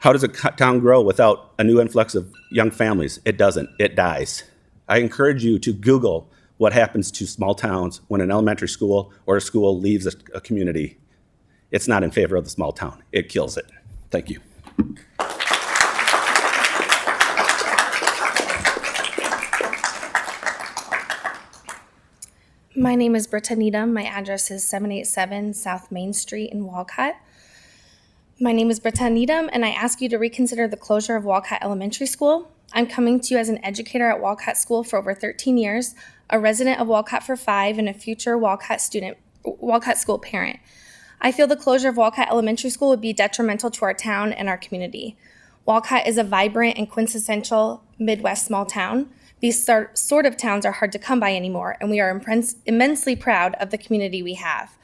How does a town grow without a new influx of young families? It doesn't, it dies. I encourage you to Google what happens to small towns when an elementary school or a school leaves a community. It's not in favor of the small town, it kills it. Thank you. My name is Britta Needham. My address is 787 South Main Street in Walcott. My name is Britta Needham, and I ask you to reconsider the closure of Walcott Elementary School. I'm coming to you as an educator at Walcott School for over 13 years, a resident of Walcott for 5, and a future Walcott School parent. I feel the closure of Walcott Elementary School would be detrimental to our town and our community. Walcott is a vibrant and quintessential Midwest small town. These sort of towns are hard to come by anymore, and we are immensely proud of the community we have.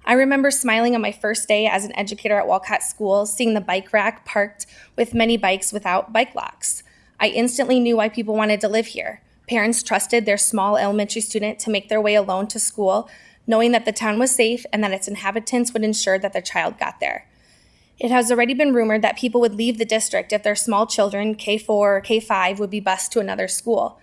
I remember smiling on my first day as an educator at Walcott School, seeing the bike rack parked with many bikes without bike locks. I instantly knew why people wanted to live here. Parents trusted their small elementary student to make their way alone to school, knowing that the town was safe and that its inhabitants would ensure that their child got there. It has already been rumored that people would leave the district if their small children, K4 or K5, would be bused to another school.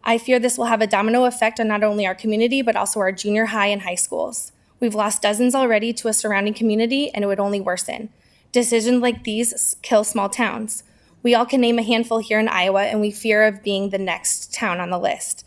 I fear this will have a domino effect on not only our community, but also our junior high and high schools. We've lost dozens already to a surrounding community, and it would only worsen. Decisions like these kill small towns. We all can name a handful here in Iowa, and we fear of being the next town on the list.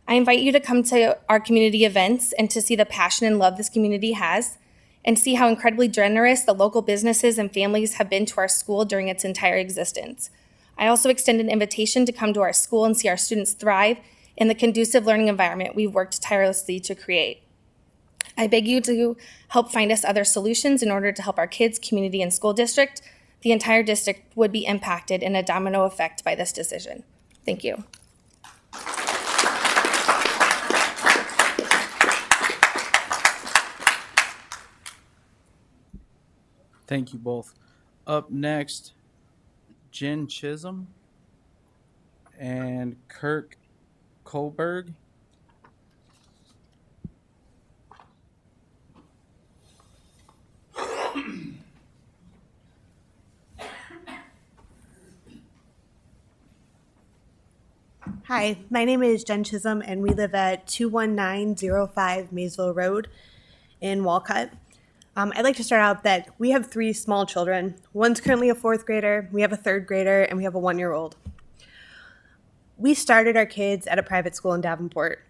I invite you to come to our community events and to see the passion and love this community has, and see how incredibly generous the local businesses and families have been to our school during its entire existence. I also extend an invitation to come to our school and see our students thrive in the conducive learning environment we've worked tirelessly to create. I beg you to help find us other solutions in order to help our kids, community, and school district. The entire district would be impacted in a domino effect by this decision. Thank you. Thank you both. Up next, Jen Chisholm and Kirk Kohlberg. Hi, my name is Jen Chisholm, and we live at 21905 Maysville Road in Walcott. I'd like to start out that we have 3 small children. One's currently a 4th grader, we have a 3rd grader, and we have a 1-year-old. We started our kids at a private school in Davenport.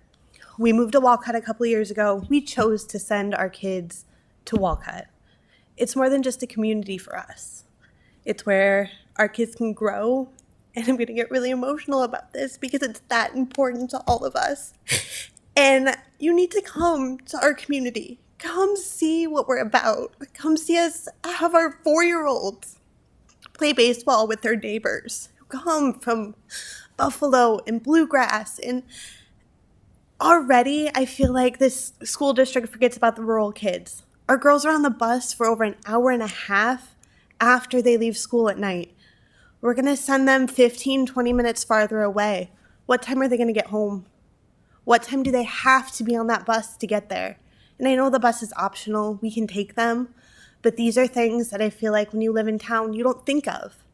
We moved to Walcott a couple of years ago. We chose to send our kids to Walcott. It's more than just a community for us. It's where our kids can grow, and I'm going to get really emotional about this because it's that important to all of us. And you need to come to our community. Come see what we're about. Come see us have our 4-year-olds play baseball with their neighbors who come from Buffalo and Bluegrass. And already I feel like this school district forgets about the rural kids. Our girls are on the bus for over an hour and a half after they leave school at night. We're going to send them 15, 20 minutes farther away. What time are they going to get home? What time do they have to be on that bus to get there? And I know the bus is optional, we can take them, but these are things that I feel like when you live in town, you don't think of.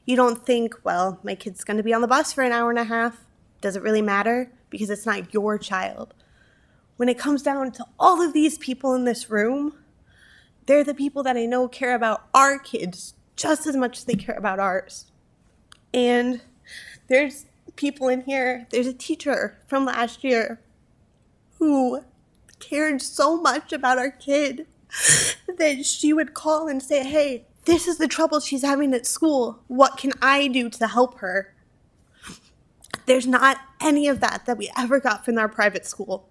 You don't think, well, my kid's going to be on the bus for an hour and a half. Does it really matter? Because it's not your child. when it comes down to all of these people in this room, they're the people that I know care about our kids just as much as they care about ours. And there's people in here, there's a teacher from last year who cared so much about our kid that she would call and say, hey, this is the trouble she's having at school. What can I do to help her? There's not any of that we ever got from our private school.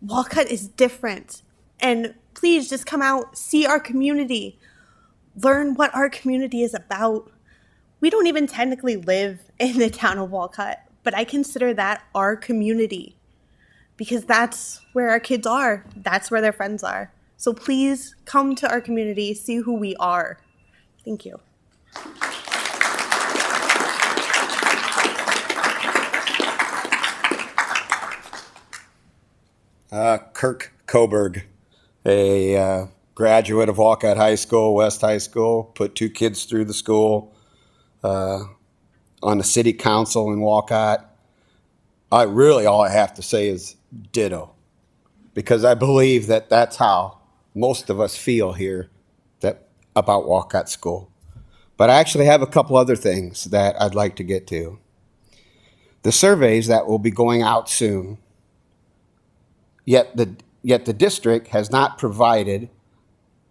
Walcott is different. And please just come out, see our community, learn what our community is about. We don't even technically live in the town of Walcott, but I consider that our community because that's where our kids are. That's where their friends are. So please come to our community, see who we are. Thank you. Kirk Coburg, a graduate of Walcott High School, West High School, put 2 kids through the school, on the city council in Walcott. All I have to say is ditto, because I believe that that's how most of us feel here about Walcott School. But I actually have a couple other things that I'd like to get to. The surveys that will be going out soon, yet the district has not provided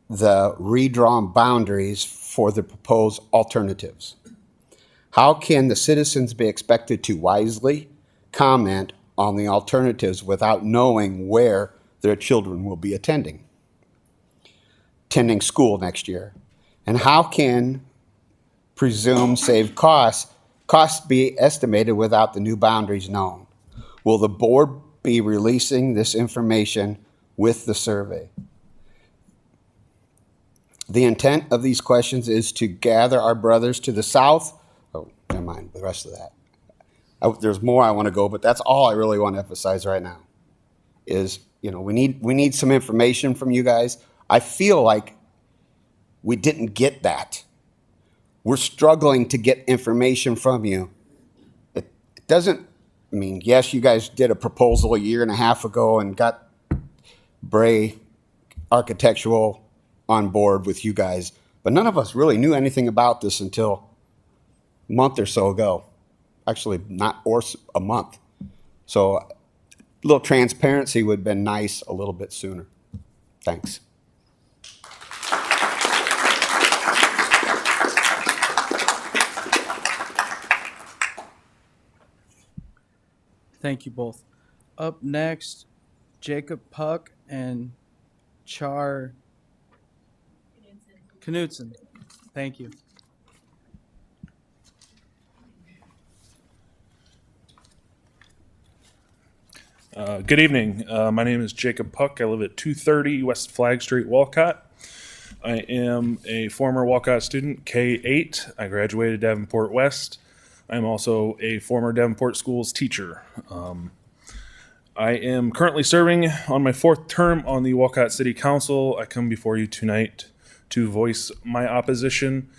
the redrawn boundaries for the proposed alternatives. How can the citizens be expected to wisely comment on the alternatives without knowing where their children will be attending school next year? And how can presumed saved costs be estimated without the new boundaries known? Will the board be releasing this information with the survey? The intent of these questions is to gather our brothers to the south. Oh, never mind the rest of that. There's more I want to go, but that's all I really want to emphasize right now is, we need some information from you guys. I feel like we didn't get that. We're struggling to get information from you. It doesn't mean, yes, you guys did a proposal a year and a half ago and got Bray Architectural on board with you guys, but none of us really knew anything about this until a month or so ago. Actually, a month. So a little transparency would have been nice a little bit sooner. Thanks. Thank you both. Up next, Jacob Puck and Char Knudsen. Thank you. Good evening. My name is Jacob Puck. I live at 230 West Flag Street, Walcott. I am a former Walcott student, K-8. I graduated Davenport West. I'm also a former Davenport Schools teacher. I am currently serving on my 4th term on the Walcott City Council. I come before you tonight to voice my opposition,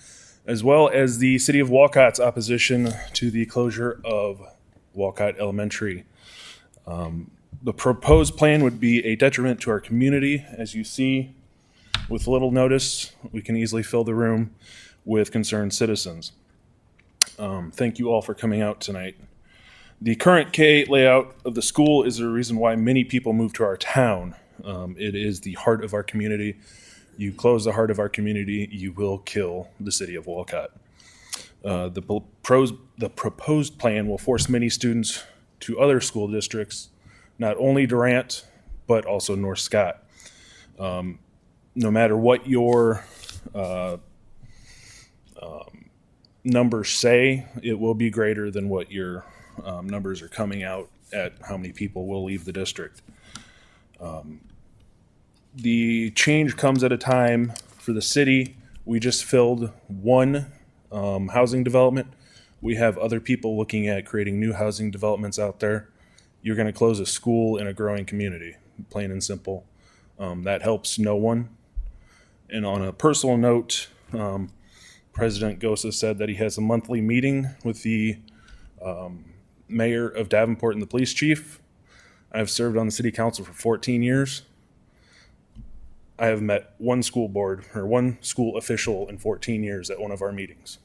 as well as the City of Walcott's opposition to the closure of Walcott Elementary. The proposed plan would be a detriment to our community. As you see, with little notice, we can easily fill the room with concerned citizens. Thank you all for coming out tonight. The current K-8 layout of the school is the reason why many people move to our town. It is the heart of our community. You close the heart of our community, you will kill the city of Walcott. The proposed plan will force many students to other school districts, not only Durant, but also North Scott. No matter what your numbers say, it will be greater than what your numbers are coming out at how many people will leave the district. The change comes at a time for the city. We just filled one housing development. We have other people looking at creating new housing developments out there. You're going to close a school in a growing community, plain and simple. That helps no one. And on a personal note, President Gosa said that he has a monthly meeting with the mayor of Davenport and the police chief. I've served on the city council for 14 years. I have met one school board or one school official in 14 years at one of our meetings.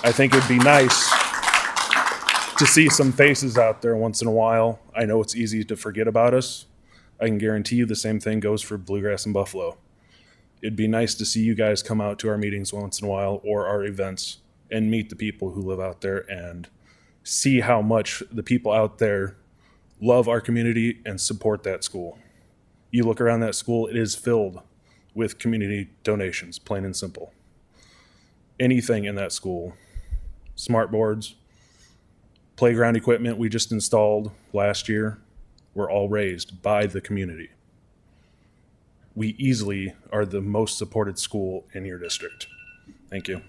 I think it'd be nice to see some faces out there once in a while. I know it's easy to forget about us. I can guarantee you the same thing goes for Bluegrass and Buffalo. It'd be nice to see you guys come out to our meetings once in a while or our events and meet the people who live out there and see how much the people out there love our community and support that school. You look around that school, it is filled with community donations, plain and simple. Anything in that school, smart boards, playground equipment we just installed last year, were all raised by the community. We easily are the most supported school in your district. Thank you.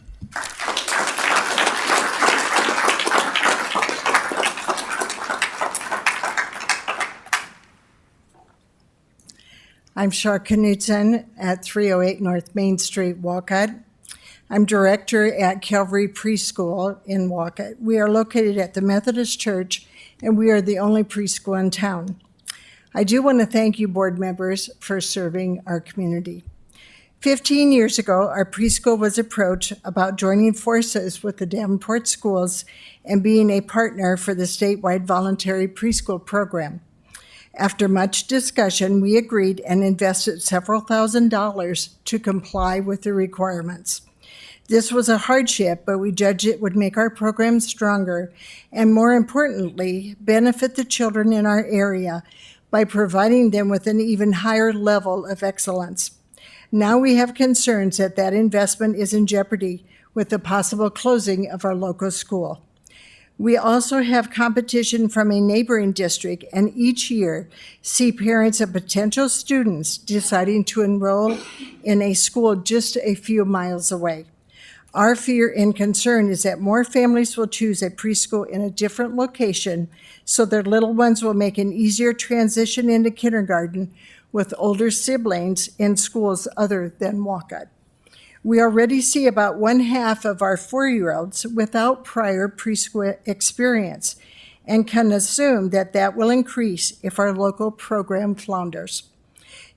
I'm Shar Knudsen at 308 North Main Street, Walcott. I'm director at Calvary Preschool in Walcott. We are located at the Methodist Church, and we are the only preschool in town. I do want to thank you, board members, for serving our community. 15 years ago, our preschool was approached about joining forces with the Davenport schools and being a partner for the statewide voluntary preschool program. After much discussion, we agreed and invested several $1,000s to comply with the requirements. This was a hardship, but we judged it would make our program stronger and, more importantly, benefit the children in our area by providing them with an even higher level of excellence. Now we have concerns that that investment is in jeopardy with the possible closing of our local school. We also have competition from a neighboring district, and each year see parents of potential students deciding to enroll in a school just a few miles away. Our fear and concern is that more families will choose a preschool in a different location so their little ones will make an easier transition into kindergarten with older siblings in schools other than Walcott. We already see about 1/2 of our 4-year-olds without prior preschool experience and can assume that that will increase if our local program flounders.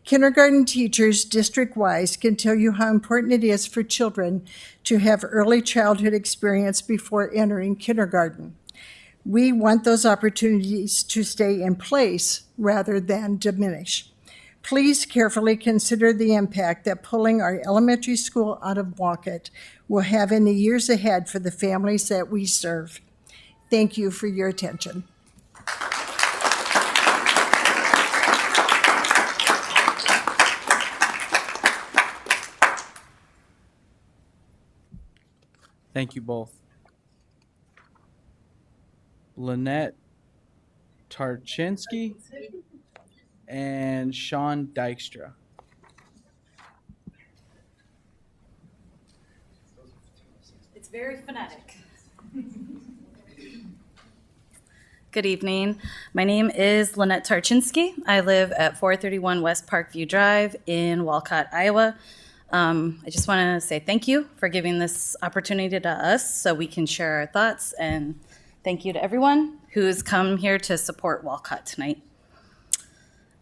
Kindergarten teachers district-wise can tell you how important it is for children to have early childhood experience before entering kindergarten. We want those opportunities to stay in place rather than diminish. Please carefully consider the impact that pulling our elementary school out of Walcott will have in the years ahead for the families that we serve. Thank you for your attention. Thank you both. Lynette Tarchinsky and Sean Dykstra. It's very phonetic. Good evening. My name is Lynette Tarchinsky. I live at 431 West Parkview Drive in Walcott, Iowa. I just want to say thank you for giving this opportunity to us so we can share our thoughts, and thank you to everyone who's come here to support Walcott tonight.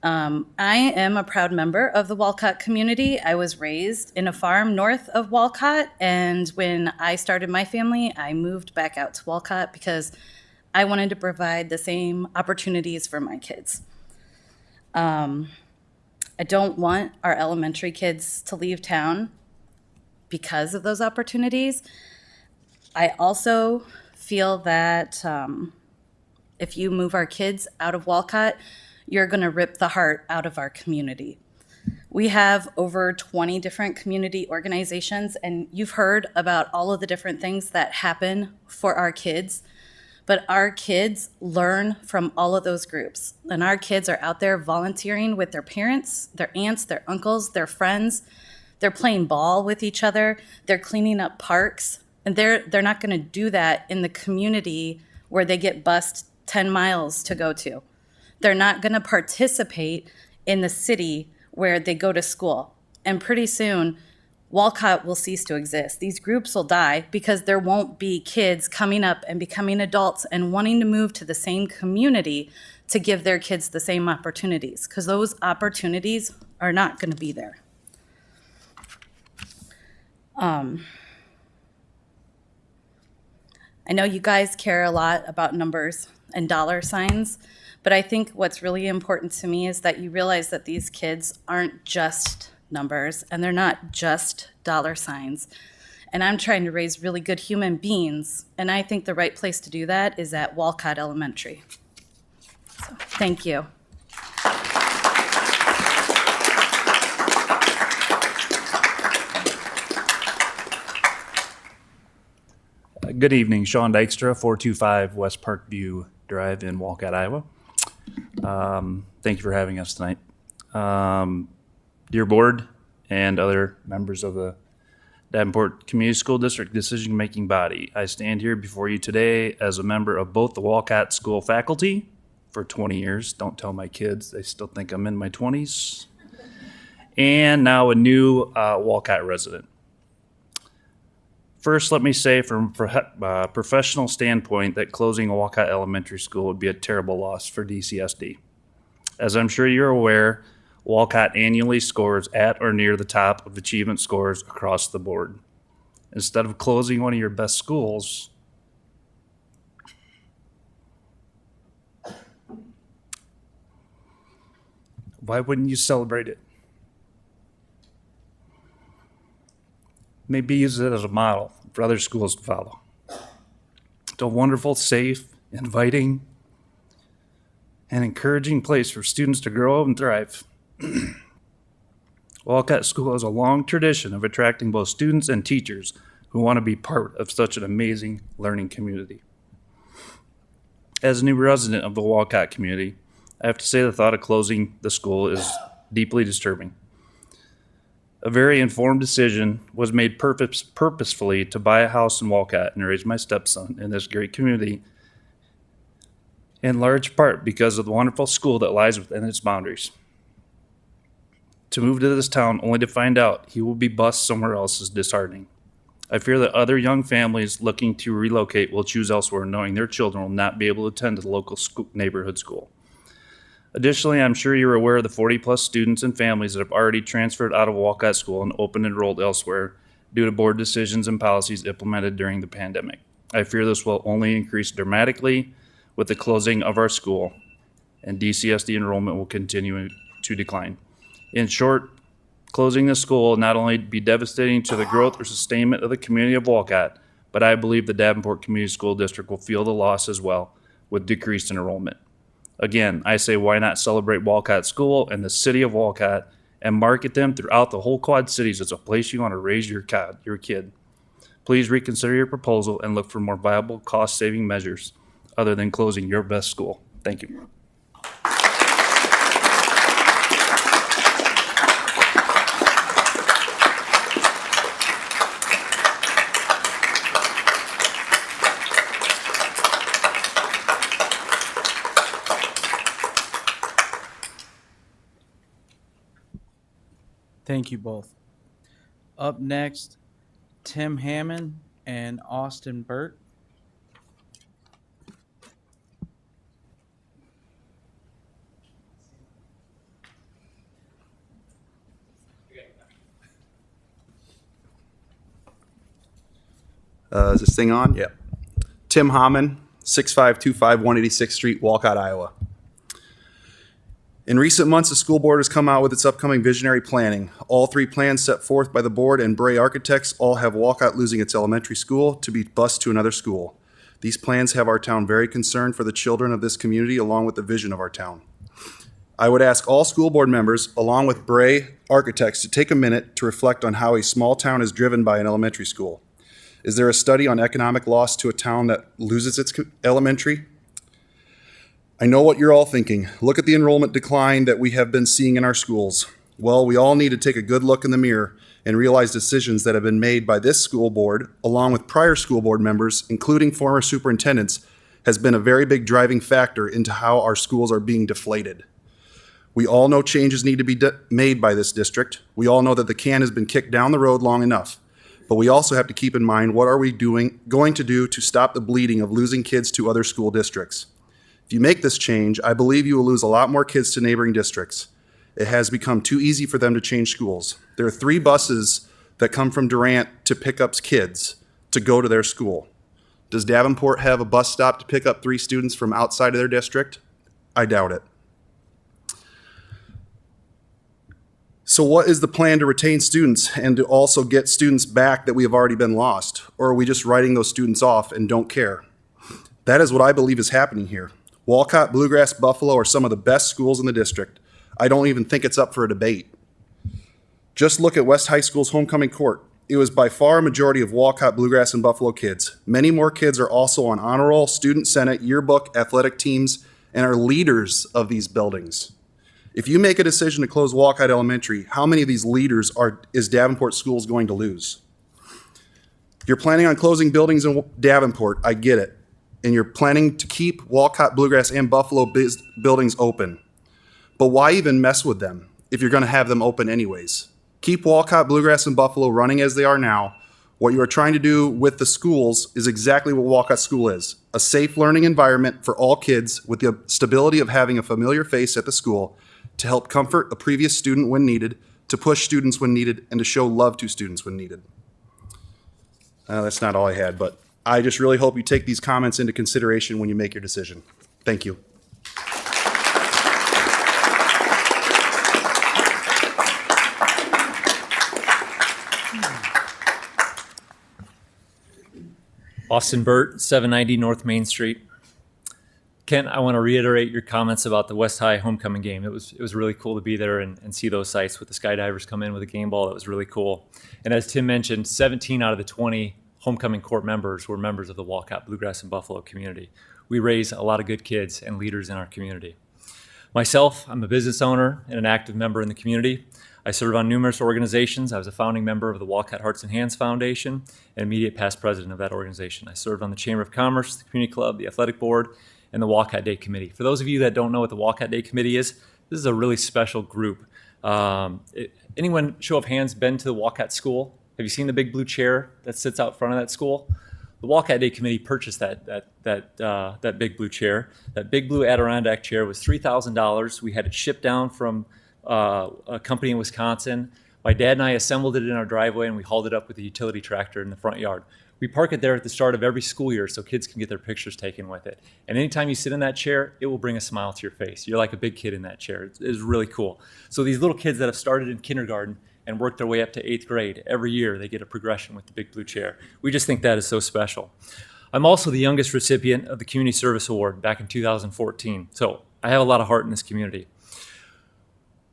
I am a proud member of the Walcott community. I was raised in a farm north of Walcott, and when I started my family, I moved back out to Walcott because I wanted to provide the same opportunities for my kids. I don't want our elementary kids to leave town because of those opportunities. I also feel that if you move our kids out of Walcott, you're going to rip the heart out of our community. We have over 20 different community organizations, and you've heard about all of the different things that happen for our kids. But our kids learn from all of those groups. And our kids are out there volunteering with their parents, their aunts, their uncles, their friends. They're playing ball with each other. They're cleaning up parks. And they're not going to do that in the community where they get bused 10 miles to go to. They're not going to participate in the city where they go to school. And pretty soon, Walcott will cease to exist. These groups will die because there won't be kids coming up and becoming adults and wanting to move to the same community to give their kids the same opportunities, because those opportunities are not going to be there. I know you guys care a lot about numbers and dollar signs, but I think what's really important to me is that you realize that these kids aren't just numbers and they're not just dollar signs. And I'm trying to raise really good human beings, and I think the right place to do that is at Walcott Elementary. So, thank you. Good evening, Sean Dykstra, 425 West Parkview Drive in Walcott, Iowa. Thank you for having us tonight. Dear board and other members of the Davenport Community School District decision-making body, I stand here before you today as a member of both the Walcott School faculty for 20 years. Don't tell my kids, they still think I'm in my 20s. And now a new Walcott resident. First, let me say from a professional standpoint that closing Walcott Elementary School would be a terrible loss for DCSD. As I'm sure you're aware, Walcott annually scores at or near the top of achievement scores across the board. Instead of closing one of your best schools, why wouldn't you celebrate it? Maybe use it as a model for other schools to follow. It's a wonderful, safe, inviting, and encouraging place for students to grow and thrive. Walcott School has a long tradition of attracting both students and teachers who want to be part of such an amazing learning community. As a new resident of the Walcott community, I have to say the thought of closing the school is deeply disturbing. A very informed decision was made purposefully to buy a house in Walcott and raise my stepson in this great community, in large part because of the wonderful school that lies within its boundaries. To move to this town only to find out he will be bused somewhere else is disheartening. I fear that other young families looking to relocate will choose elsewhere, knowing their children will not be able to attend the local neighborhood school. Additionally, I'm sure you're aware of the 40-plus students and families that have already transferred out of Walcott School and open enrolled elsewhere due to board decisions and policies implemented during the pandemic. I fear this will only increase dramatically with the closing of our school, and DCSD enrollment will continue to decline. In short, closing the school will not only be devastating to the growth or sustainment of the community of Walcott, but I believe the Davenport Community School District will feel the loss as well with decreased enrollment. Again, I say why not celebrate Walcott School and the city of Walcott and market them throughout the whole Quad Cities as a place you want to raise your kid. Please reconsider your proposal and look for more viable cost-saving measures other than closing your best school. Thank you. Thank you both. Up next, Tim Hammond and Austin Burt. Is this thing on? Yep. Tim Hammond, 6525 186th Street, Walcott, Iowa. In recent months, the school board has come out with its upcoming visionary planning. All three plans set forth by the board and Bray Architects all have Walcott losing its elementary school to be bused to another school. These plans have our town very concerned for the children of this community along with the vision of our town. I would ask all school board members, along with Bray Architects, to take a minute to reflect on how a small town is driven by an elementary school. Is there a study on economic loss to a town that loses its elementary? I know what you're all thinking. Look at the enrollment decline that we have been seeing in our schools. Well, we all need to take a good look in the mirror and realize decisions that have been made by this school board, along with prior school board members, including former superintendents, has been a very big driving factor into how our schools are being deflated. We all know changes need to be made by this district. We all know that the can has been kicked down the road long enough. But we also have to keep in mind, what are we going to do to stop the bleeding of losing kids to other school districts? If you make this change, I believe you will lose a lot more kids to neighboring districts. It has become too easy for them to change schools. There are 3 buses that come from Durant to pick up kids to go to their school. Does Davenport have a bus stop to pick up 3 students from outside of their district? I doubt it. So what is the plan to retain students and to also get students back that we have already been lost? Or are we just writing those students off and don't care? That is what I believe is happening here. Walcott, Bluegrass, Buffalo are some of the best schools in the district. I don't even think it's up for a debate. Just look at West High School's homecoming court. It was by far a majority of Walcott, Bluegrass, and Buffalo kids. Many more kids are also on honor roll, student senate, yearbook, athletic teams, and are leaders of these buildings. If you make a decision to close Walcott Elementary, how many of these leaders is Davenport Schools going to lose? You're planning on closing buildings in Davenport, I get it. And you're planning to keep Walcott, Bluegrass, and Buffalo buildings open. But why even mess with them if you're going to have them open anyways? Keep Walcott, Bluegrass, and Buffalo running as they are now. What you are trying to do with the schools is exactly what Walcott School is: a safe learning environment for all kids with the stability of having a familiar face at the school to help comfort a previous student when needed, to push students when needed, and to show love to students when needed. That's not all I had, but I just really hope you take these comments into consideration when you make your decision. Thank you. Austin Burt, 790 North Main Street. Kent, I want to reiterate your comments about the West High homecoming game. It was really cool to be there and see those sites with the skydivers come in with a game ball. That was really cool. And as Tim mentioned, 17 out of the 20 homecoming court members were members of the Walcott, Bluegrass, and Buffalo community. We raise a lot of good kids and leaders in our community. Myself, I'm a business owner and an active member in the community. I serve on numerous organizations. I was a founding member of the Walcott Hearts and Hands Foundation and immediate past president of that organization. I served on the Chamber of Commerce, the Community Club, the Athletic Board, and the Walcott Day Committee. For those of you that don't know what the Walcott Day Committee is, this is a really special group. Anyone, show of hands, been to the Walcott School? Have you seen the big blue chair that sits out front of that school? The Walcott Day Committee purchased that big blue chair. That big blue Adirondack chair was $3,000. We had it shipped down from a company in Wisconsin. My dad and I assembled it in our driveway and we hauled it up with a utility tractor in the front yard. We park it there at the start of every school year so kids can get their pictures taken with it. And anytime you sit in that chair, it will bring a smile to your face. You're like a big kid in that chair. It's really cool. So these little kids that have started in kindergarten and worked their way up to 8th grade, every year they get a progression with the big blue chair. We just think that is so special. I'm also the youngest recipient of the Community Service Award back in 2014. So I have a lot of heart in this community.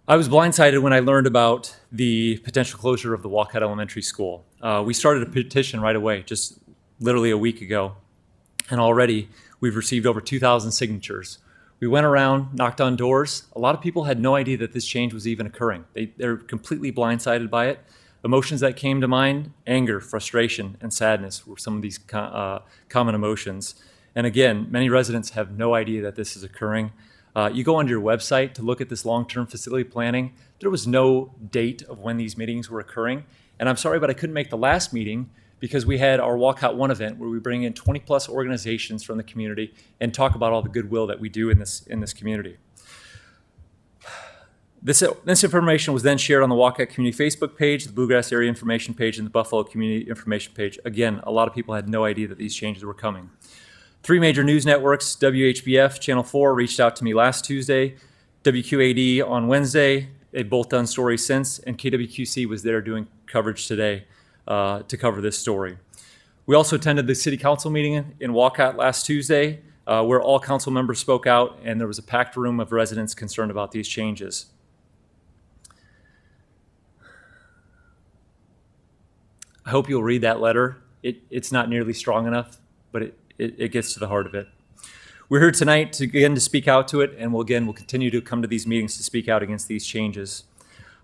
I was blindsided when I learned about the potential closure of the Walcott Elementary School. We started a petition right away, just literally a week ago, and already we've received over 2,000 signatures. We went around, knocked on doors. A lot of people had no idea that this change was even occurring. They're completely blindsided by it. Emotions that came to mind: anger, frustration, and sadness were some of these common emotions. And again, many residents have no idea that this is occurring. You go onto your website to look at this long-term facility planning. There was no date of when these meetings were occurring. And I'm sorry, but I couldn't make the last meeting because we had our Walcott One event where we bring in 20+ organizations from the community and talk about all the goodwill that we do in this community. This information was then shared on the Walcott Community Facebook page, the Bluegrass Area Information page, and the Buffalo Community Information page. Again, a lot of people had no idea that these changes were coming. 3 major news networks, WHBF, Channel 4, reached out to me last Tuesday, WQAD on Wednesday. They've both done stories since, and KWQC was there doing coverage today to cover this story. We also attended the City Council meeting in Walcott last Tuesday, where all council members spoke out, and there was a packed room of residents concerned about these changes. I hope you'll read that letter. It's not nearly strong enough, but it gets to the heart of it. We're here tonight to speak out to it, and we'll continue to come to these meetings to speak out against these changes.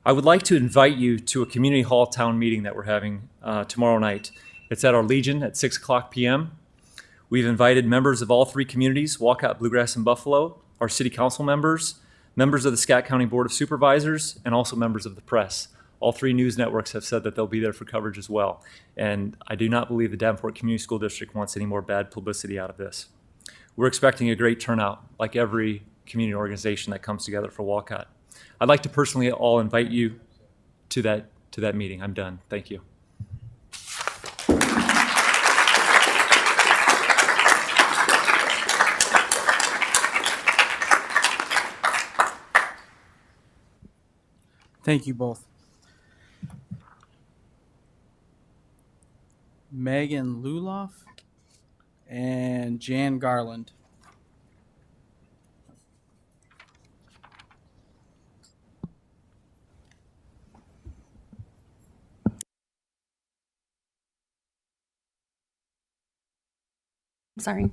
I would like to invite you to a community hall town meeting that we're having tomorrow night. It's at our Legion at 6:00 p.m. We've invited members of all 3 communities, Walcott, Bluegrass, and Buffalo, our city council members, members of the Scott County Board of Supervisors, and also members of the press. All three news networks have said that they'll be there for coverage as well. And I do not believe the Davenport Community School District wants any more bad publicity out of this. We're expecting a great turnout, like every community organization that comes together for Walcott. I'd like to personally all invite you to that meeting. I'm done. Thank you. Thank you both. Megan Luloff and Jan Garland. Sorry.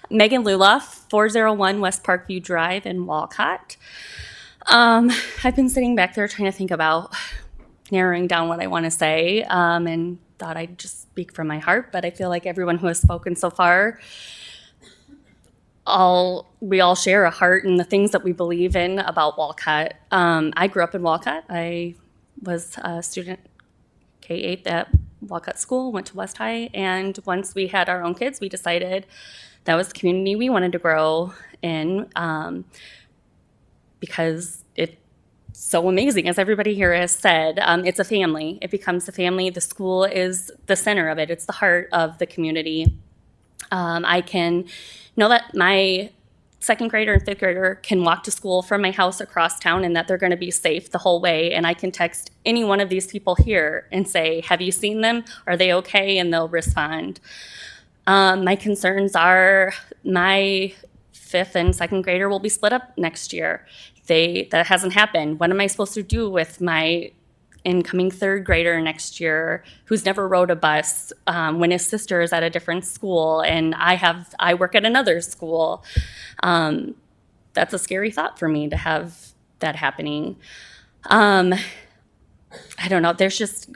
Megan Luloff, 401 West Parkview Drive in Walcott. I've been sitting back there trying to think about narrowing down what I want to say, and thought I'd just speak from my heart, but I feel like everyone who has spoken so far, we all share a heart in the things that we believe in about Walcott. I grew up in Walcott. I was a student K-8 at Walcott School, went to West High, and once we had our own kids, we decided that was the community we wanted to grow in, because it's so amazing, as everybody here has said. It's a family. It becomes a family. The school is the center of it. It's the heart of the community. I can know that my second grader and fifth grader can walk to school from my house across town and that they're going to be safe the whole way. And I can text any one of these people here and say, have you seen them? Are they okay? And they'll respond. My concerns are my fifth and second grader will be split up next year. That hasn't happened. What am I supposed to do with my incoming third grader next year who's never rode a bus, when his sister is at a different school and I work at another school? That's a scary thought for me to have that happening. I don't know.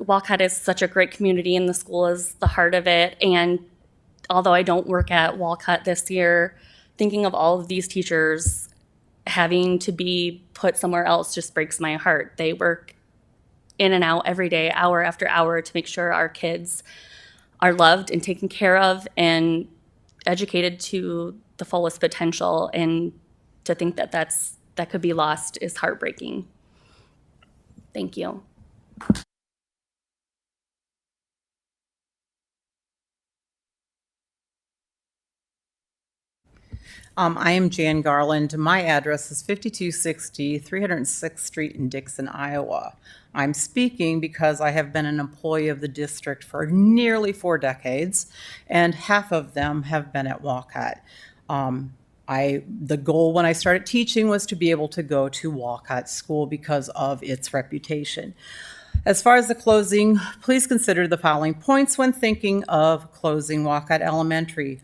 Walcott is such a great community and the school is the heart of it. And although I don't work at Walcott this year, thinking of all of these teachers having to be put somewhere else just breaks my heart. They work in and out every day, hour after hour, to make sure our kids are loved and taken care of and educated to the fullest potential. And to think that that could be lost is heartbreaking. Thank you. I am Jan Garland. My address is 5260 306th Street in Dixon, Iowa. I'm speaking because I have been an employee of the district for nearly 4 decades, and half of them have been at Walcott. The goal when I started teaching was to be able to go to Walcott School because of its reputation. As far as the closing, please consider the following points when thinking of closing Walcott Elementary.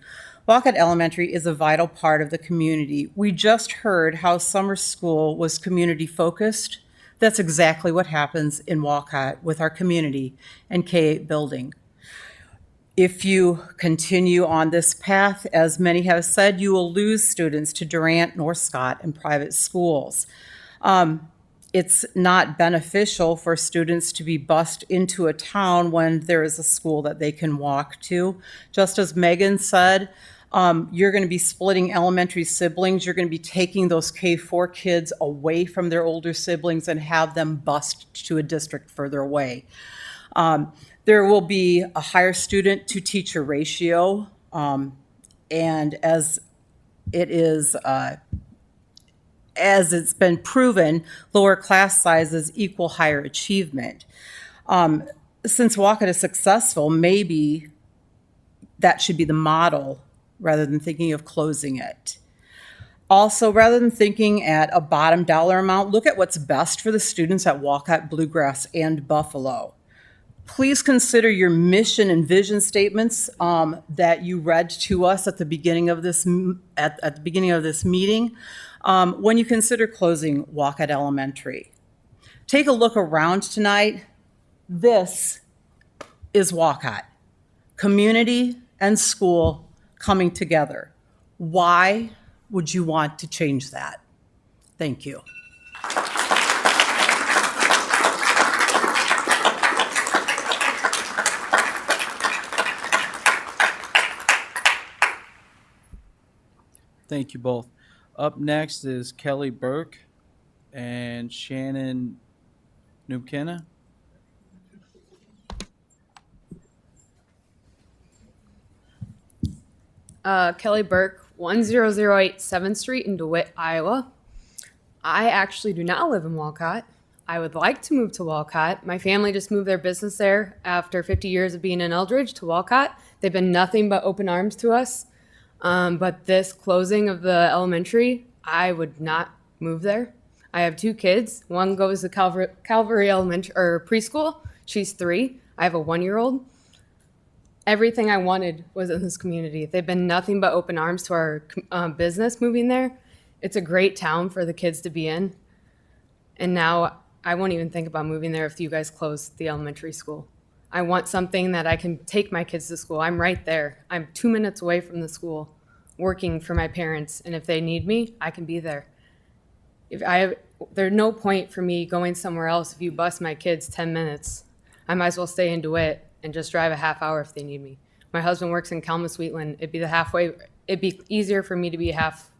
Walcott Elementary is a vital part of the community. We just heard how summer school was community focused. That's exactly what happens in Walcott with our community and K-8 building. If you continue on this path, as many have said, you will lose students to Durant, North Scott, and private schools. It's not beneficial for students to be bused into a town when there is a school that they can walk to. Just as Megan said, you're going to be splitting elementary siblings. You're going to be taking those K-4 kids away from their older siblings and have them bused to a district further away. There will be a higher student to teacher ratio. And as it's been proven, lower class sizes equal higher achievement. Since Walcott is successful, maybe that should be the model rather than thinking of closing it. Also, rather than thinking at a bottom dollar amount, look at what's best for the students at Walcott, Bluegrass, and Buffalo. Please consider your mission and vision statements that you read to us at the beginning of this meeting when you consider closing Walcott Elementary. Take a look around tonight. This is Walcott, community and school coming together. Why would you want to change that? Thank you. Thank you both. Up next is Kelly Burke and Shannon McKenna. Kelly Burke, 1008 7th Street in DeWitt, Iowa. I actually do not live in Walcott. I would like to move to Walcott. My family just moved their business there after 50 years of being in Eldridge to Walcott. They've been nothing but open arms to us. But this closing of the elementary, I would not move there. I have 2 kids. One goes to Calvary Elementary or preschool. She's 3. I have a 1-year-old. Everything I wanted was in this community. They've been nothing but open arms to our business moving there. It's a great town for the kids to be in. And now I won't even think about moving there if you guys close the elementary school. I want something that I can take my kids to school. I'm right there. I'm 2 minutes away from the school working for my parents. And if they need me, I can be there. There's no point for me going somewhere else if you bus my kids 10 minutes. I might as well stay in DeWitt and just drive a half hour if they need me. My husband works in Kalamazoo-Wheatland. It'd be easier for me to be half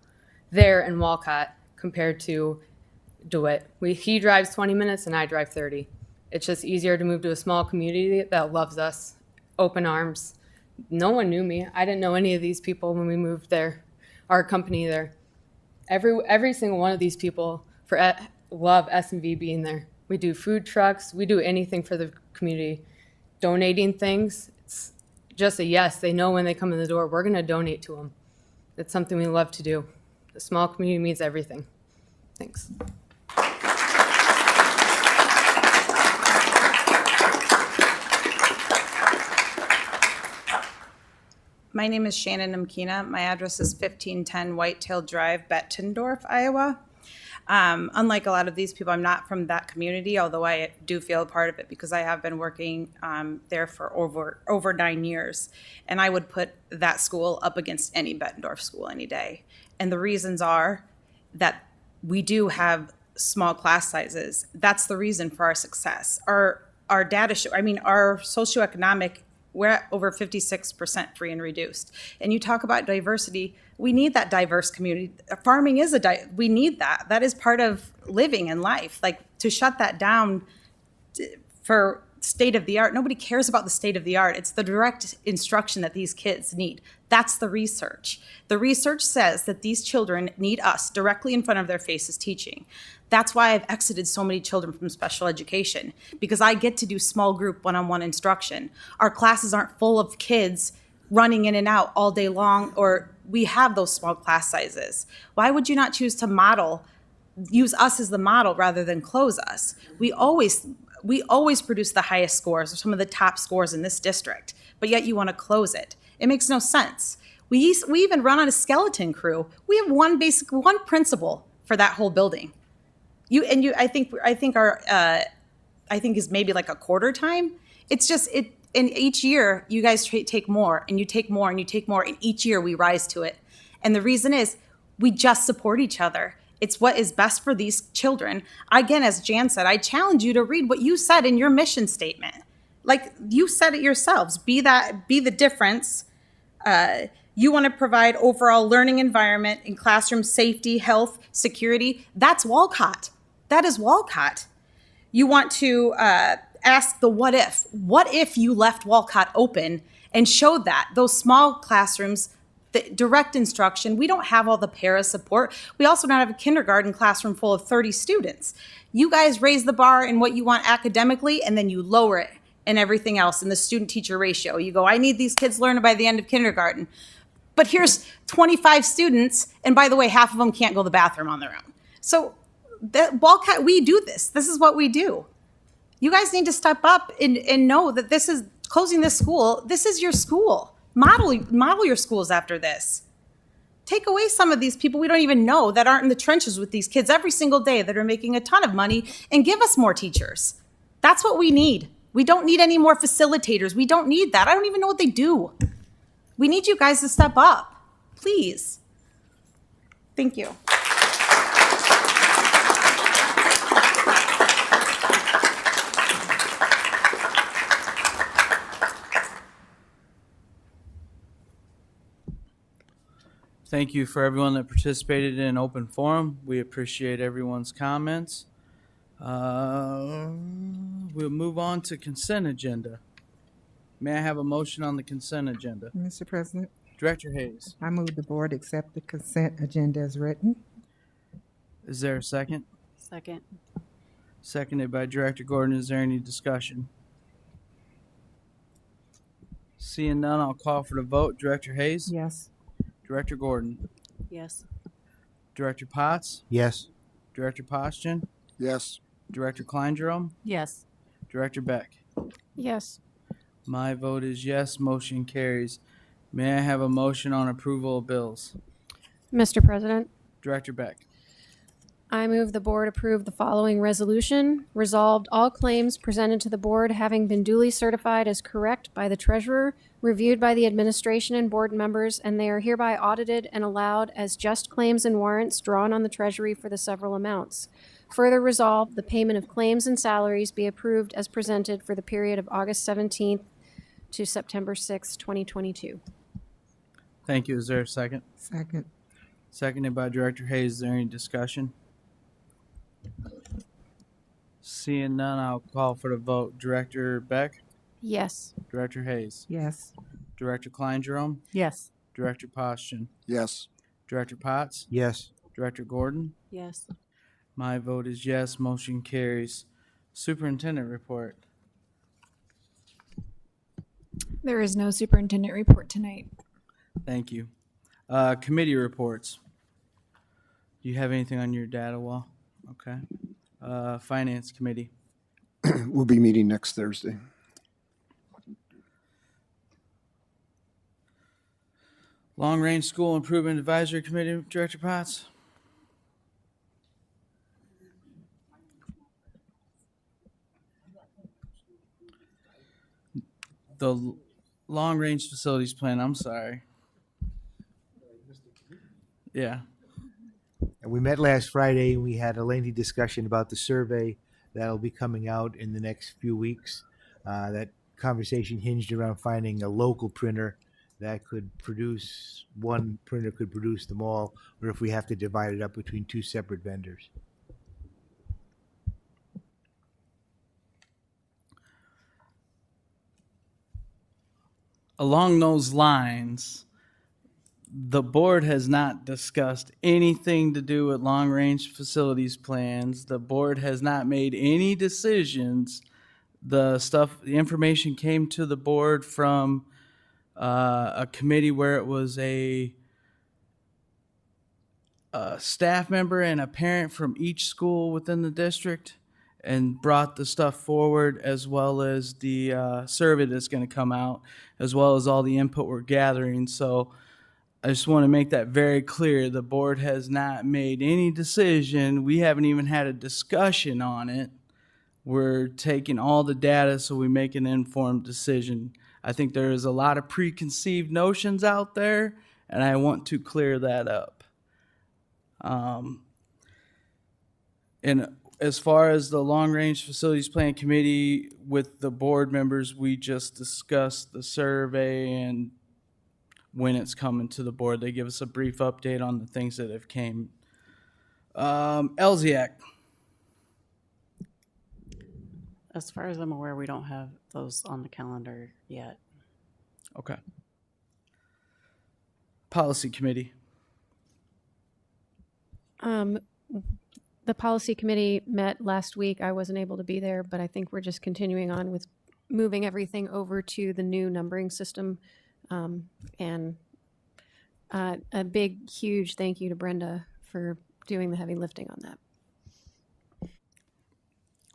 there in Walcott compared to DeWitt. He drives 20 minutes and I drive 30. It's just easier to move to a small community that loves us, open arms. No one knew me. I didn't know any of these people when we moved there, our company there. Every single one of these people love S&V being there. We do food trucks. We do anything for the community. Donating things, it's just a yes. They know when they come in the door, we're going to donate to them. It's something we love to do. The small community means everything. Thanks. My name is Shannon Mkina. My address is 1510 Whitetail Drive, Bettendorf, Iowa. Unlike a lot of these people, I'm not from that community, although I do feel a part of it because I have been working there for over 9 years. And I would put that school up against any Bettendorf school any day. And the reasons are that we do have small class sizes. That's the reason for our success. Our data show, our socioeconomic, we're at over 56% free and reduced. And you talk about diversity, we need that diverse community. Farming is we need that. That is part of living in life. Like, to shut that down for state of the art, nobody cares about the state of the art. It's the direct instruction that these kids need. That's the research. The research says that these children need us directly in front of their faces teaching. That's why I've exited so many children from special education, because I get to do small group one-on-one instruction. Our classes aren't full of kids running in and out all day long, or we have those small class sizes. Why would you not choose to use us as the model rather than close us? We always produce the highest scores, or some of the top scores in this district, but yet you want to close it. It makes no sense. We even run on a skeleton crew. We have one principal for that whole building. I think is maybe like a quarter time. It's just it. And each year you guys take more and you take more and you take more, and each year we rise to it. And the reason is we just support each other. It's what is best for these children. Again, as Jan said, I challenge you to read what you said in your mission statement. Like, you said it yourselves. Be the difference. You want to provide overall learning environment in classroom safety, health, security. That's Walcott. That is Walcott. You want to ask the what if. What if you left Walcott open and showed that? Those small classrooms, the direct instruction, we don't have all the para support. We also don't have a kindergarten classroom full of 30 students. You guys raise the bar in what you want academically, and then you lower it in everything else in the student-teacher ratio. You go, I need these kids learning by the end of kindergarten. But here's 25 students, and by the way, half of them can't go to the bathroom on their own. So Walcott, we do this. This is what we do. You guys need to step up and know that this is closing this school. This is your school. Model your schools after this. Take away some of these people we don't even know that aren't in the trenches with these kids every single day that are making a ton of money, and give us more teachers. That's what we need. We don't need any more facilitators. We don't need that. I don't even know what they do. We need you guys to step up, please. Thank you. Thank you for everyone that participated in open forum. We appreciate everyone's comments. We'll move on to consent agenda. May I have a motion on the consent agenda? Mr. President, Director Hayes, I move the board accept the consent agenda as written. is there a second? Second. Seconded by Director Gordon. Is there any discussion? Seeing none, I'll call for the vote. Director Hayes? Yes. Director Gordon? Yes. Director Potts? Yes. Director Postian? Yes. Director Klein-Jerome? Yes. Director Beck? Yes. My vote is yes. Motion carries. May I have a motion on approval of bills? Mr. President, Director Beck? I move the board approve the following resolution. Resolved, all claims presented to the board having been duly certified as correct by the treasurer, reviewed by the administration and board members, and they are hereby audited and allowed as just claims and warrants drawn on the treasury for the several amounts. Further resolved, the payment of claims and salaries be approved as presented for the period of August 17th to September 6th, 2022. Thank you. Is there a second? Second. Seconded by Director Hayes. Is there any discussion? Seeing none, I'll call for the vote. Director Beck? Yes. Director Hayes? Yes. Director Klein-Jerome? Yes. Director Postian? Yes. Director Potts? Yes. Director Gordon? Yes. My vote is yes. Motion carries. Superintendent report. There is no superintendent report tonight. Thank you. Committee reports. Do you have anything on your data wall? Okay. Finance Committee. We'll be meeting next Thursday. Long Range School Improvement Advisory Committee, Director Potts. The Long Range Facilities Plan, I'm sorry. Yeah. And we met last Friday and we had a lengthy discussion about the survey that'll be coming out in the next few weeks. That conversation hinged around finding a local printer that could produce, one printer could produce them all, or if we have to divide it up between two separate vendors. Along those lines, the board has not discussed anything to do with long-range facilities plans. The board has not made any decisions. The information came to the board from a committee where it was a staff member and a parent from each school within the district, and brought the stuff forward, as well as the survey that's going to come out, as well as all the input we're gathering. So I just want to make that very clear. The board has not made any decision. We haven't even had a discussion on it. We're taking all the data so we make an informed decision. I think there is a lot of preconceived notions out there, and I want to clear that up. And as far as the Long Range Facilities Plan Committee, with the board members, we just discussed the survey and when it's coming to the board. They give us a brief update on the things that have came. LZAC. As far as I'm aware, we don't have those on the calendar yet. Okay. Policy Committee. The policy committee met last week. I wasn't able to be there, but I think we're just continuing on with moving everything over to the new numbering system. And a big, huge thank you to Brenda for doing the heavy lifting on that.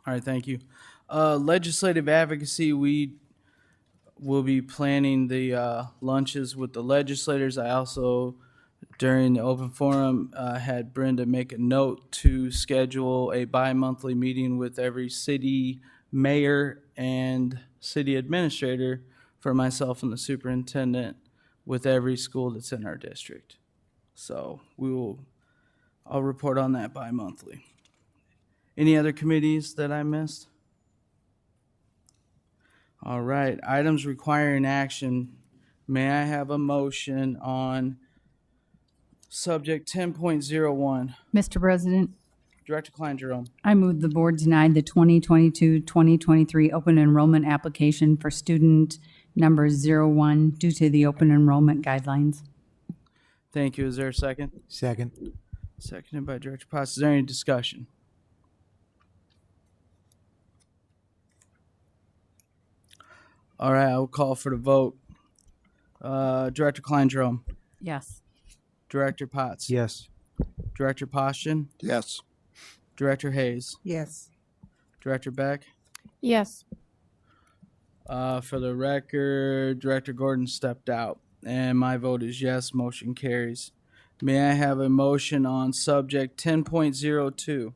All right, thank you. Legislative advocacy, we will be planning the lunches with the legislators. I also, during the open forum, had Brenda make a note to schedule a bi-monthly meeting with every city mayor and city administrator for myself and the superintendent with every school that's in our district. So I'll report on that bi-monthly. Any other committees that I missed? All right, items requiring action. May I have a motion on Subject 10.01. Mr. President, Director Klein Jerome. I move the board denied the 2022-2023 open enrollment application for student number 01 due to the open enrollment guidelines. Thank you. Is there a second? Second. Seconded by Director Potts. Is there any discussion? All right, I will call for the vote. Director Klein Jerome. Yes. Director Potts. Yes. Director Poston. Yes. Director Hayes. Yes. Director Beck. Yes. For the record, Director Gordon stepped out, and my vote is yes. Motion carries. May I have a motion on subject 10.02?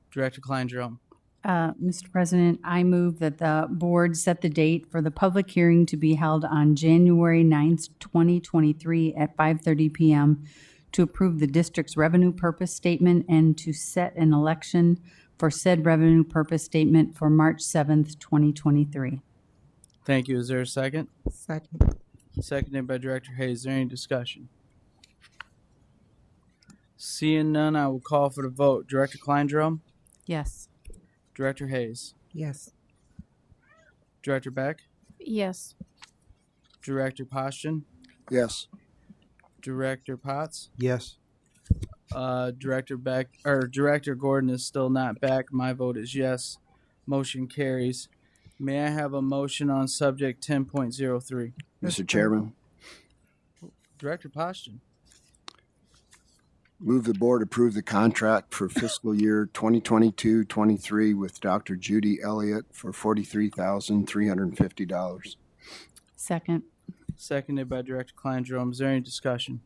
Director Klein Jerome. Mr. President, I move that the board set the date for the public hearing to be held on January 9th, 2023 at 5:30 p.m. to approve the district's revenue purpose statement and to set an election for said revenue purpose statement for March 7th, 2023. Thank you. Is there a second? Second. Seconded by Director Hayes. Is there any discussion? Seeing none, I will call for the vote. Director Klein Jerome. Yes. Director Hayes. Yes. Director Beck. Yes. Director Poston. Yes. Director Potts. Yes. Director Beck or Director Gordon is still not back. My vote is yes. Motion carries. May I have a motion on subject 10.03? Mr. Chairman, Director Poston. move the board approve the contract for fiscal year 2022-23 with Dr. Judy Elliott for $43,350. Second. Seconded by Director Klein Jerome. Is there any discussion?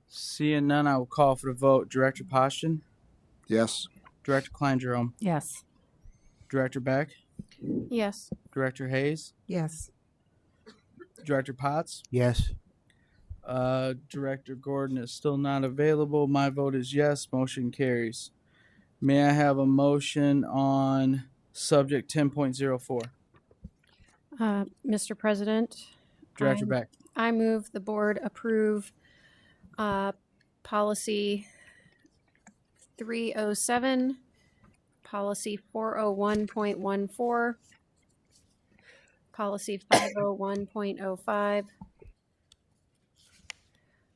Seeing none, I will call for the vote. Director Poston. Yes. Director Klein Jerome. Yes. Director Beck. Yes. Director Hayes. Yes. Director Potts. Yes. Director Gordon is still not available. My vote is yes. Motion carries. May I have a motion on subject 10.04? Mr. President, Director Beck. I move the board approve policy 307, policy 401.14, policy 501.05,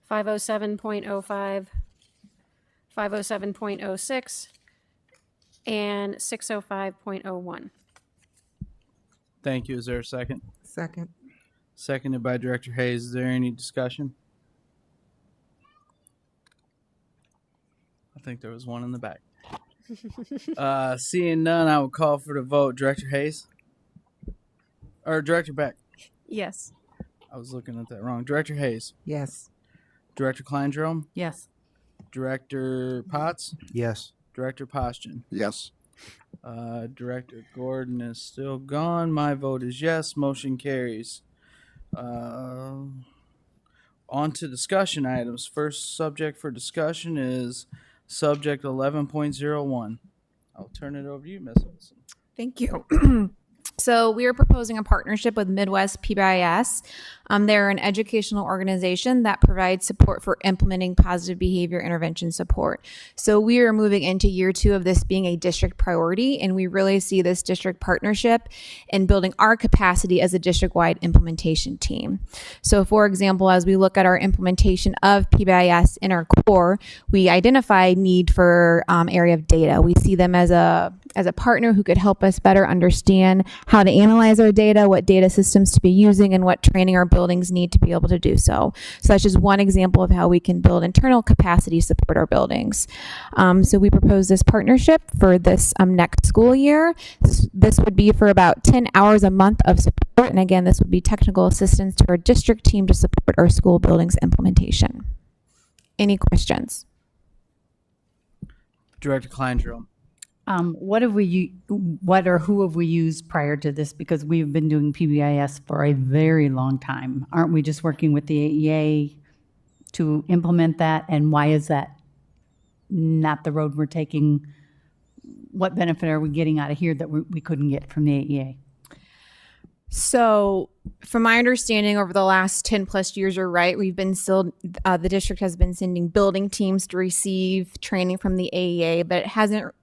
507.05, 507.06, and 605.01. Thank you. Is there a second? Second. Seconded by Director Hayes. Is there any discussion? I think there was one in the back. Seeing none, I will call for the vote. Director Hayes? Or Director Beck? Yes. I was looking at that wrong. Director Hayes? Yes. Director Klein Jerome? Yes. Director Potts? Yes. Director Poston? Yes. Director Gordon is still gone. My vote is yes. Motion carries. On to discussion items. First subject for discussion is subject 11.01. I'll turn it over to you, Ms. Wilson. Thank you. So we are proposing a partnership with Midwest PBIS. They're an educational organization that provides support for implementing positive behavior intervention support. So we are moving into year 2 of this being a district priority, and we really see this district partnership in building our capacity as a district-wide implementation team. So for example, as we look at our implementation of PBIS in our core, we identify need for area of data. We see them as a partner who could help us better understand how to analyze our data, what data systems to be using, and what training our buildings need to be able to do so. So that's just one example of how we can build internal capacity to support our buildings. So we propose this partnership for this next school year. This would be for about 10 hours a month of support. And again, this would be technical assistance to our district team to support our school buildings implementation. Any questions? Director Klein Jerome. What or who have we used prior to this? Because we've been doing PBIS for a very long time. Aren't we just working with the AEA to implement that? And why is that not the road we're taking? What benefit are we getting out of here that we couldn't get from the AEA? So, from my understanding, over the last 10 plus years, you're right, the district has been sending building teams to receive training from the AEA, but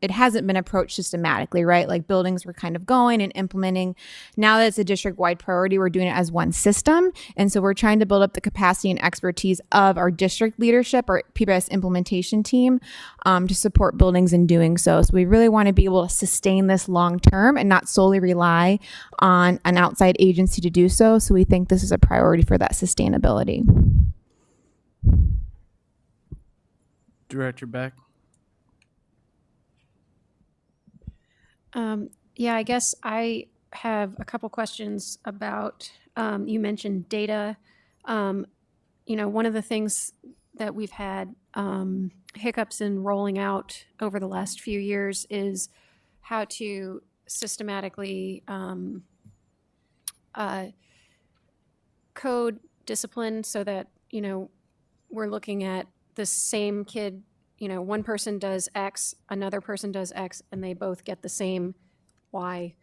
it hasn't been approached systematically, right? Like buildings were kind of going and implementing. Now that it's a district-wide priority, we're doing it as one system. And so we're trying to build up the capacity and expertise of our district leadership, our PBS implementation team, to support buildings in doing so. So we really want to be able to sustain this long term and not solely rely on an outside agency to do so. So we think this is a priority for that sustainability. Director Beck. Yeah, I guess I have a couple questions about, you mentioned data. One of the things that we've had hiccups in rolling out over the last few years is how to systematically code discipline so that, we're looking at the same kid, one person does X, another person does X, and they both get the same Y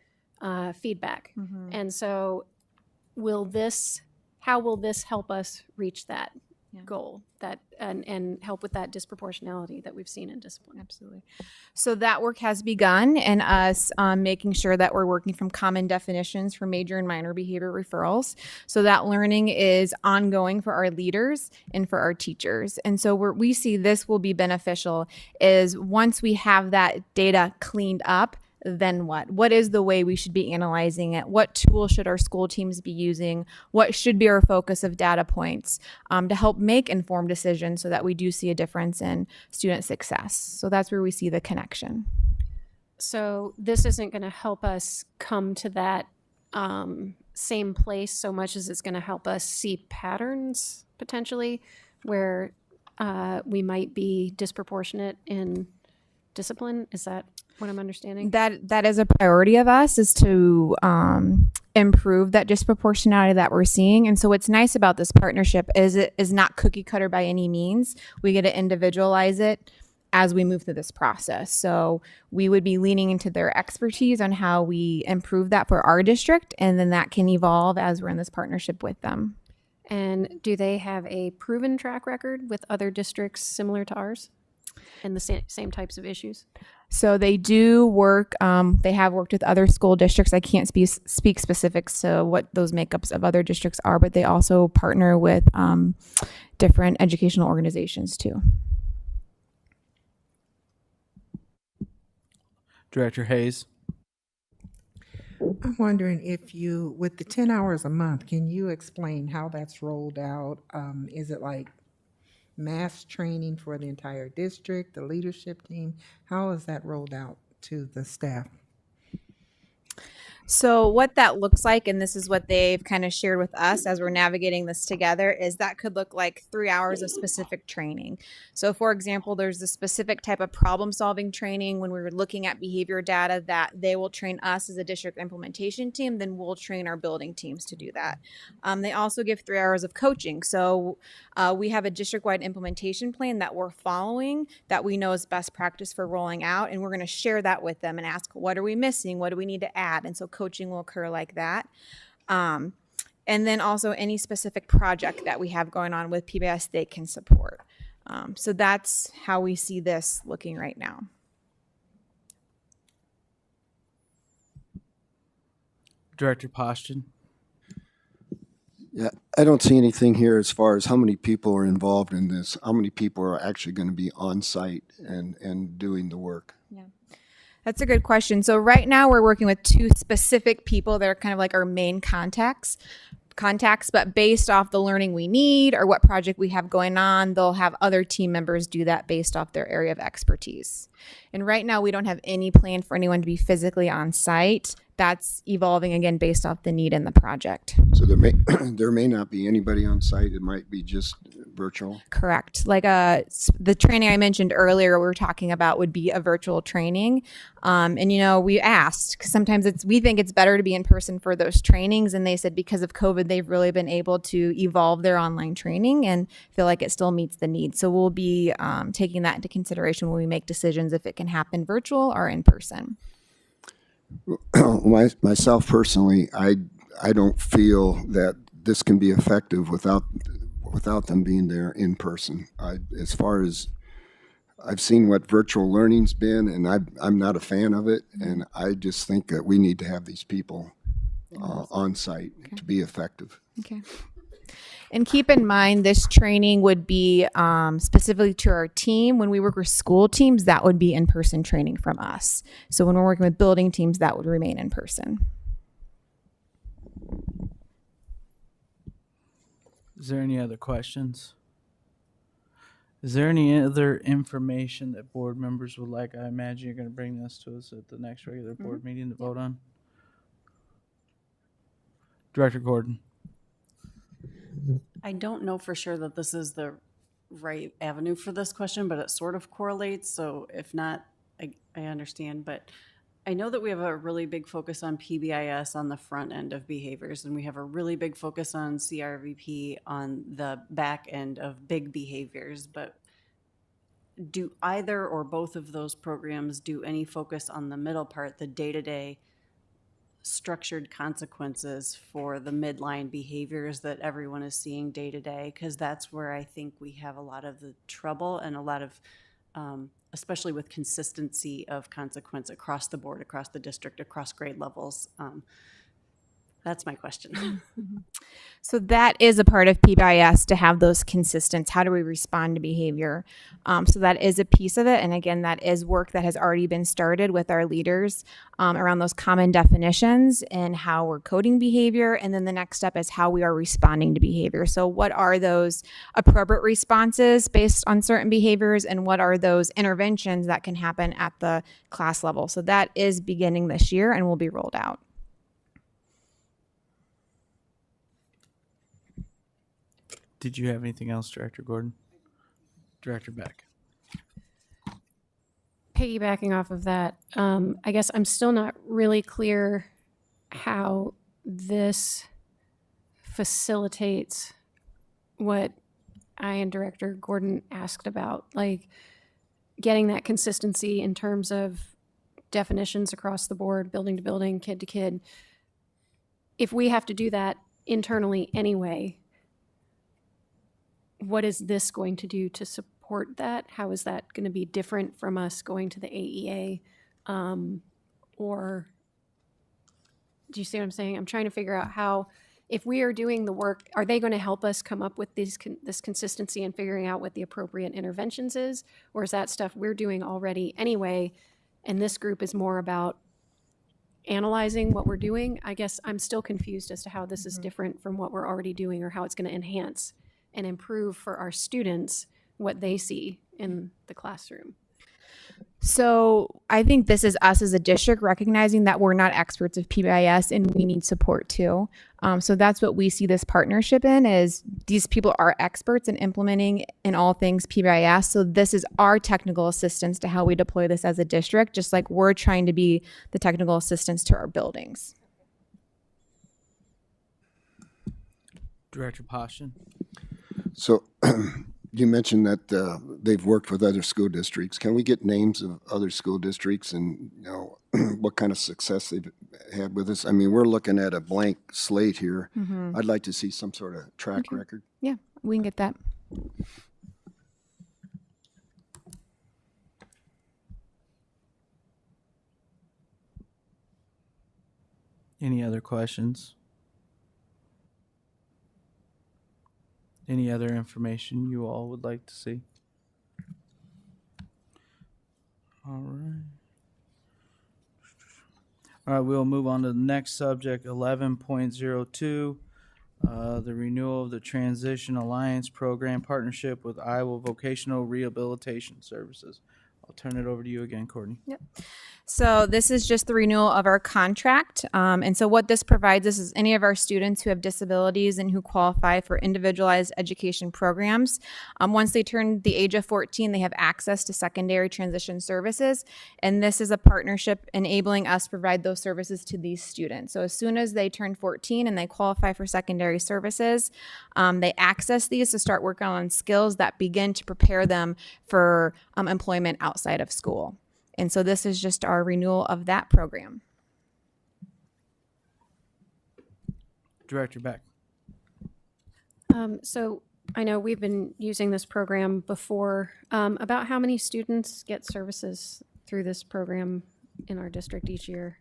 feedback. Mhm. And so how will this help us reach that goal and help with that disproportionality that we've seen in discipline? Absolutely. So that work has begun, and us making sure that we're working from common definitions for major and minor behavior referrals. So that learning is ongoing for our leaders and for our teachers. And so we see this will be beneficial is once we have that data cleaned up, then what? What is the way we should be analyzing it? What tools should our school teams be using? What should be our focus of data points to help make informed decisions so that we do see a difference in student success? So that's where we see the connection. So this isn't going to help us come to that same place so much as it's going to help us see patterns potentially where we might be disproportionate in discipline. Is that what I'm understanding? That is a priority of us, is to improve that disproportionality that we're seeing. And so what's nice about this partnership is it is not cookie cutter by any means. We get to individualize it as we move through this process. So we would be leaning into their expertise on how we improve that for our district, and then that can evolve as we're in this partnership with them. And do they have a proven track record with other districts similar to ours and the same types of issues? So they do work, they have worked with other school districts. I can't speak specifics to what those makeups of other districts are, but they also partner with different educational organizations too. Director Hayes. I'm wondering if with the 10 hours a month, can you explain how that's rolled out? Is it like mass training for the entire district, the leadership team? How is that rolled out to the staff? So what that looks like, and this is what they've kind of shared with us as we're navigating this together, is that could look like 3 hours of specific training. So for example, there's a specific type of problem solving training when we were looking at behavior data that they will train us as a district implementation team, then we'll train our building teams to do that. They also give 3 hours of coaching. So we have a district-wide implementation plan that we're following that we know is best practice for rolling out, and we're going to share that with them and ask, what are we missing? What do we need to add? And so coaching will occur like that. And then also any specific project that we have going on with PBS they can support. So that's how we see this looking right now. Director Poston. Yeah, I don't see anything here as far as how many people are involved in this, how many people are actually going to be on site and doing the work. Yeah. That's a good question. So right now we're working with 2 specific people that are kind of like our main contacts, but based off the learning we need or what project we have going on, they'll have other team members do that based off their area of expertise. And right now we don't have any plan for anyone to be physically on site. That's evolving again based off the need in the project. So there may not be anybody on site. It might be just virtual. Correct. Like the training I mentioned earlier, we were talking about would be a virtual training. And we asked because sometimes we think it's better to be in person for those trainings, and they said because of COVID, they've really been able to evolve their online training and feel like it still meets the need. So we'll be taking that into consideration when we make decisions if it can happen virtual or in person. Myself personally, I I don't feel that this can be effective without them being there in person. As far as I've seen what virtual learning's been, and I'm not a fan of it, and I just think that we need to have these people on site to be effective. Okay. And keep in mind, this training would be specifically to our team. When we work with school teams, that would be in-person training from us. So when we're working with building teams, that would remain in person. Is there any other questions? Is there any other information that board members would like? I imagine you're going to bring this to us at the next regular board meeting to vote on. Director Gordon. I don't know for sure that this is the right avenue for this question, but it sort of correlates. So if not, I understand. But I know that we have a really big focus on PBIS on the front end of behaviors, and we have a really big focus on CRVP on the back end of big behaviors. But do either or both of those programs do any focus on the middle part, the day-to-day structured consequences for the midline behaviors that everyone is seeing day to day? Because that's where I think we have a lot of the trouble and a lot of, especially with consistency of consequence across the board, across the district, across grade levels. That's my question. So that is a part of PBIS, to have those consistents. How do we respond to behavior? So that is a piece of it. And again, that is work that has already been started with our leaders around those common definitions and how we're coding behavior. And then the next step is how we are responding to behavior. So what are those appropriate responses based on certain behaviors, and what are those interventions that can happen at the class level? So that is beginning this year and will be rolled out. Did you have anything else, Director Gordon? Director Beck. Piggybacking off of that, I guess I'm still not really clear how this facilitates what I and Director Gordon asked about, like getting that consistency in terms of definitions across the board, building to building, kid to kid. If we have to do that internally anyway, what is this going to do to support that? How is that going to be different from us going to the AEA? Or do you see what I'm saying? I'm trying to figure out how, if we are doing the work, are they going to help us come up with this consistency and figuring out what the appropriate interventions is? Or is that stuff we're doing already anyway, and this group is more about analyzing what we're doing? I guess I'm still confused as to how this is different from what we're already doing, or how it's going to enhance and improve for our students what they see in the classroom. So I think this is us as a district recognizing that we're not experts of PBIS and we need support too. So that's what we see this partnership in, is these people are experts in implementing in all things PBIS. So this is our technical assistance to how we deploy this as a district, just like we're trying to be the technical assistance to our buildings. Director Poston. So you mentioned that they've worked with other school districts. Can we get names of other school districts and, you know, what kind of success they've had with this? I mean, we're looking at a blank slate here. Mm-hmm. I'd like to see some sort of track record. Yeah, we can get that. Any other questions? Any other information you all would like to see? All right. All right, we'll move on to the next subject, 11.02, the renewal of the Transition Alliance Program partnership with Iowa Vocational Rehabilitation Services. I'll turn it over to you again, Courtney. Yep. So this is just the renewal of our contract. And so what this provides us is any of our students who have disabilities and who qualify for individualized education programs. Once they turn the age of 14, they have access to secondary transition services. And this is a partnership enabling us to provide those services to these students. So as soon as they turn 14 and they qualify for secondary services, they access these to start working on skills that begin to prepare them for employment outside of school. And so this is just our renewal of that program. Director Beck. So I know we've been using this program before. About how many students get services through this program in our district each year?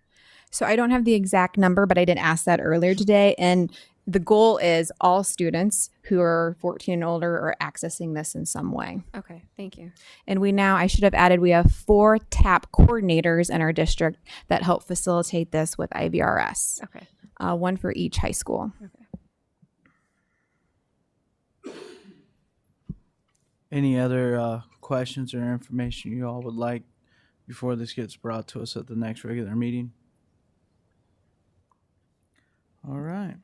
So I don't have the exact number, but I did ask that earlier today. And the goal is all students who are 14 and older are accessing this in some way. Okay, thank you. And I should have added, we have 4 TAP coordinators in our district that help facilitate this with IVRS. Okay. One for each high school. Okay. Any other questions or information you all would like before this gets brought to us at the next regular meeting? All right.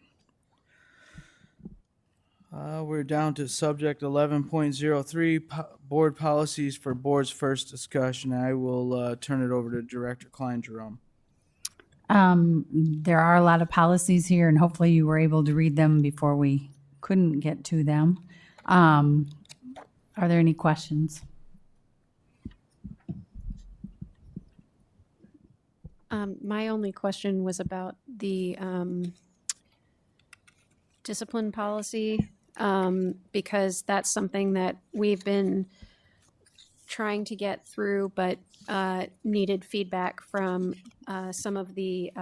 We're down to subject 11.03, board policies for board's first discussion. I will turn it over to Director Klein Jerome. There are a lot of policies here, and hopefully you were able to read them before we couldn't get to them. Are there any questions? My only question was about the discipline policy, because that's something that we've been trying to get through, but needed feedback from some of the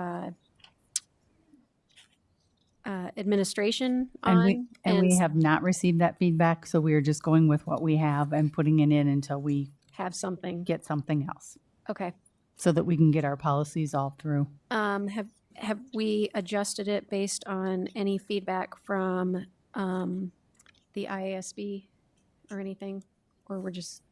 administration on. And we have not received that feedback, so we are just going with what we have and putting it in until we have something. Get something else. Okay. So that we can get our policies all through. Have we adjusted it based on any feedback from the IASB or anything, or we're just?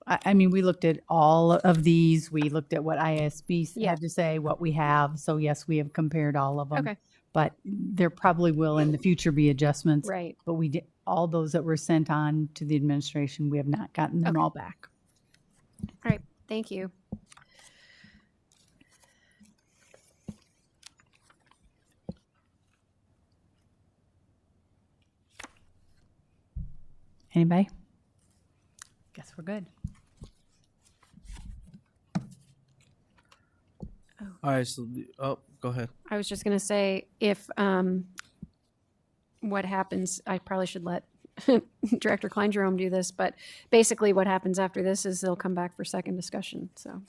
I mean, we looked at all of these. We looked at what ISB had to say, what we have. So yes, we have compared all of them. Okay. But there probably will in the future be adjustments. Right. But we did all those that were sent on to the administration. We have not gotten them all back. All right. Thank you. Anybody? Guess we're good. All right. So, go ahead. I was just going to say, if what happens, I probably should let Director Klein Jerome do this, but basically what happens after this is they'll come back for second discussion. So.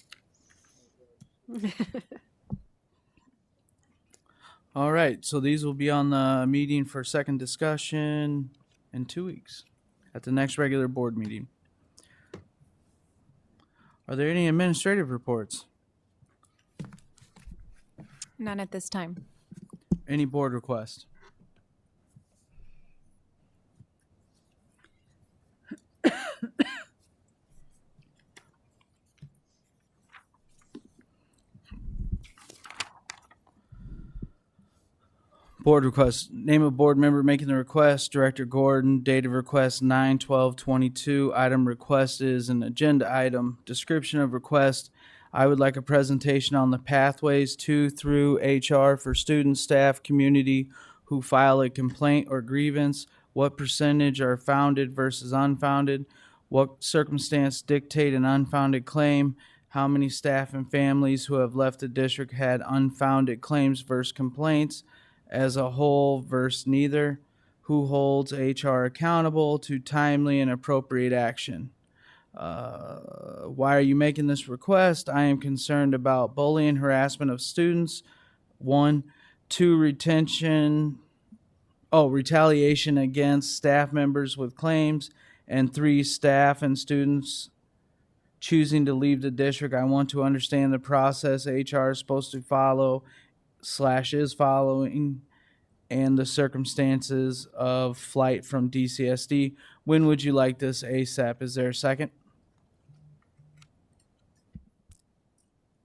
All right. So these will be on the meeting for second discussion in 2 weeks at the next regular board meeting. Are there any administrative reports? None at this time. Any board requests? Board request. Name of board member making the request, Director Gordon. Date of request 9/12/22. Item request is an agenda item. Description of request. I would like a presentation on the pathways to through HR for student, staff, community who file a complaint or grievance. What percentage are founded versus unfounded? What circumstance dictate an unfounded claim? How many staff and families who have left the district had unfounded claims versus complaints? As a whole versus neither? Who holds HR accountable to timely and appropriate action? Why are you making this request? I am concerned about bullying, harassment of students. 1, 2, retaliation against staff members with claims. And 3, staff and students choosing to leave the district. I want to understand the process HR is supposed to follow / is following, and the circumstances of flight from DCSD. When would you like this ASAP? Is there a second?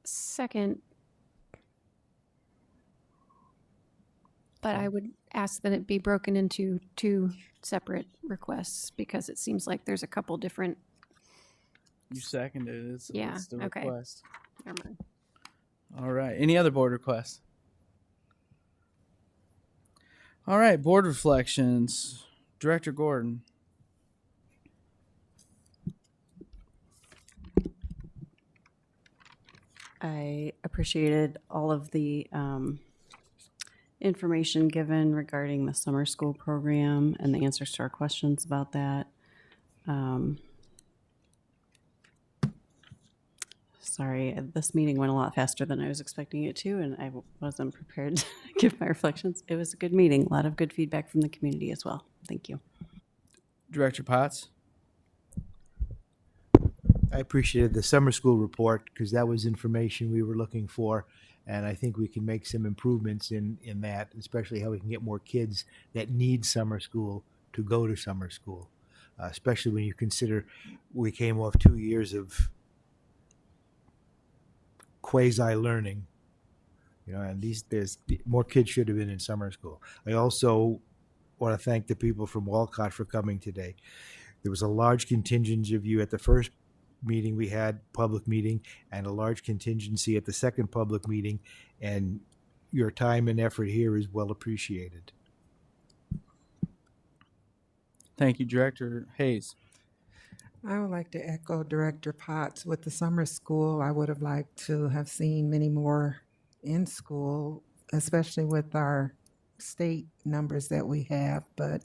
Second, but I would ask that it be broken into 2 separate requests, because it seems like there's a couple different. You seconded it. It's the okay. request. Never mind. All right. Any other board requests? All right. Board reflections. Director Gordon. I appreciated all of the information given regarding the summer school program and the answers to our questions about that. Sorry, this meeting went a lot faster than I was expecting it to, and I wasn't prepared to give my reflections. It was a good meeting, a lot of good feedback from the community as well. Thank you. Director Potts? I appreciated the summer school report because that was information we were looking for. And I think we can make some improvements in that, especially how we can get more kids that need summer school to go to summer school, especially when you consider we came off 2 years of quasi-learning, and there's more kids should have been in summer school. I also want to thank the people from Walcott for coming today. There was a large contingency of you at the first meeting we had, public meeting, and a large contingency at the second public meeting, and your time and effort here is well appreciated. Thank you, Director Hayes. I would like to echo Director Potts. With the summer school, I would have liked to have seen many more in school, especially with our state numbers that we have, but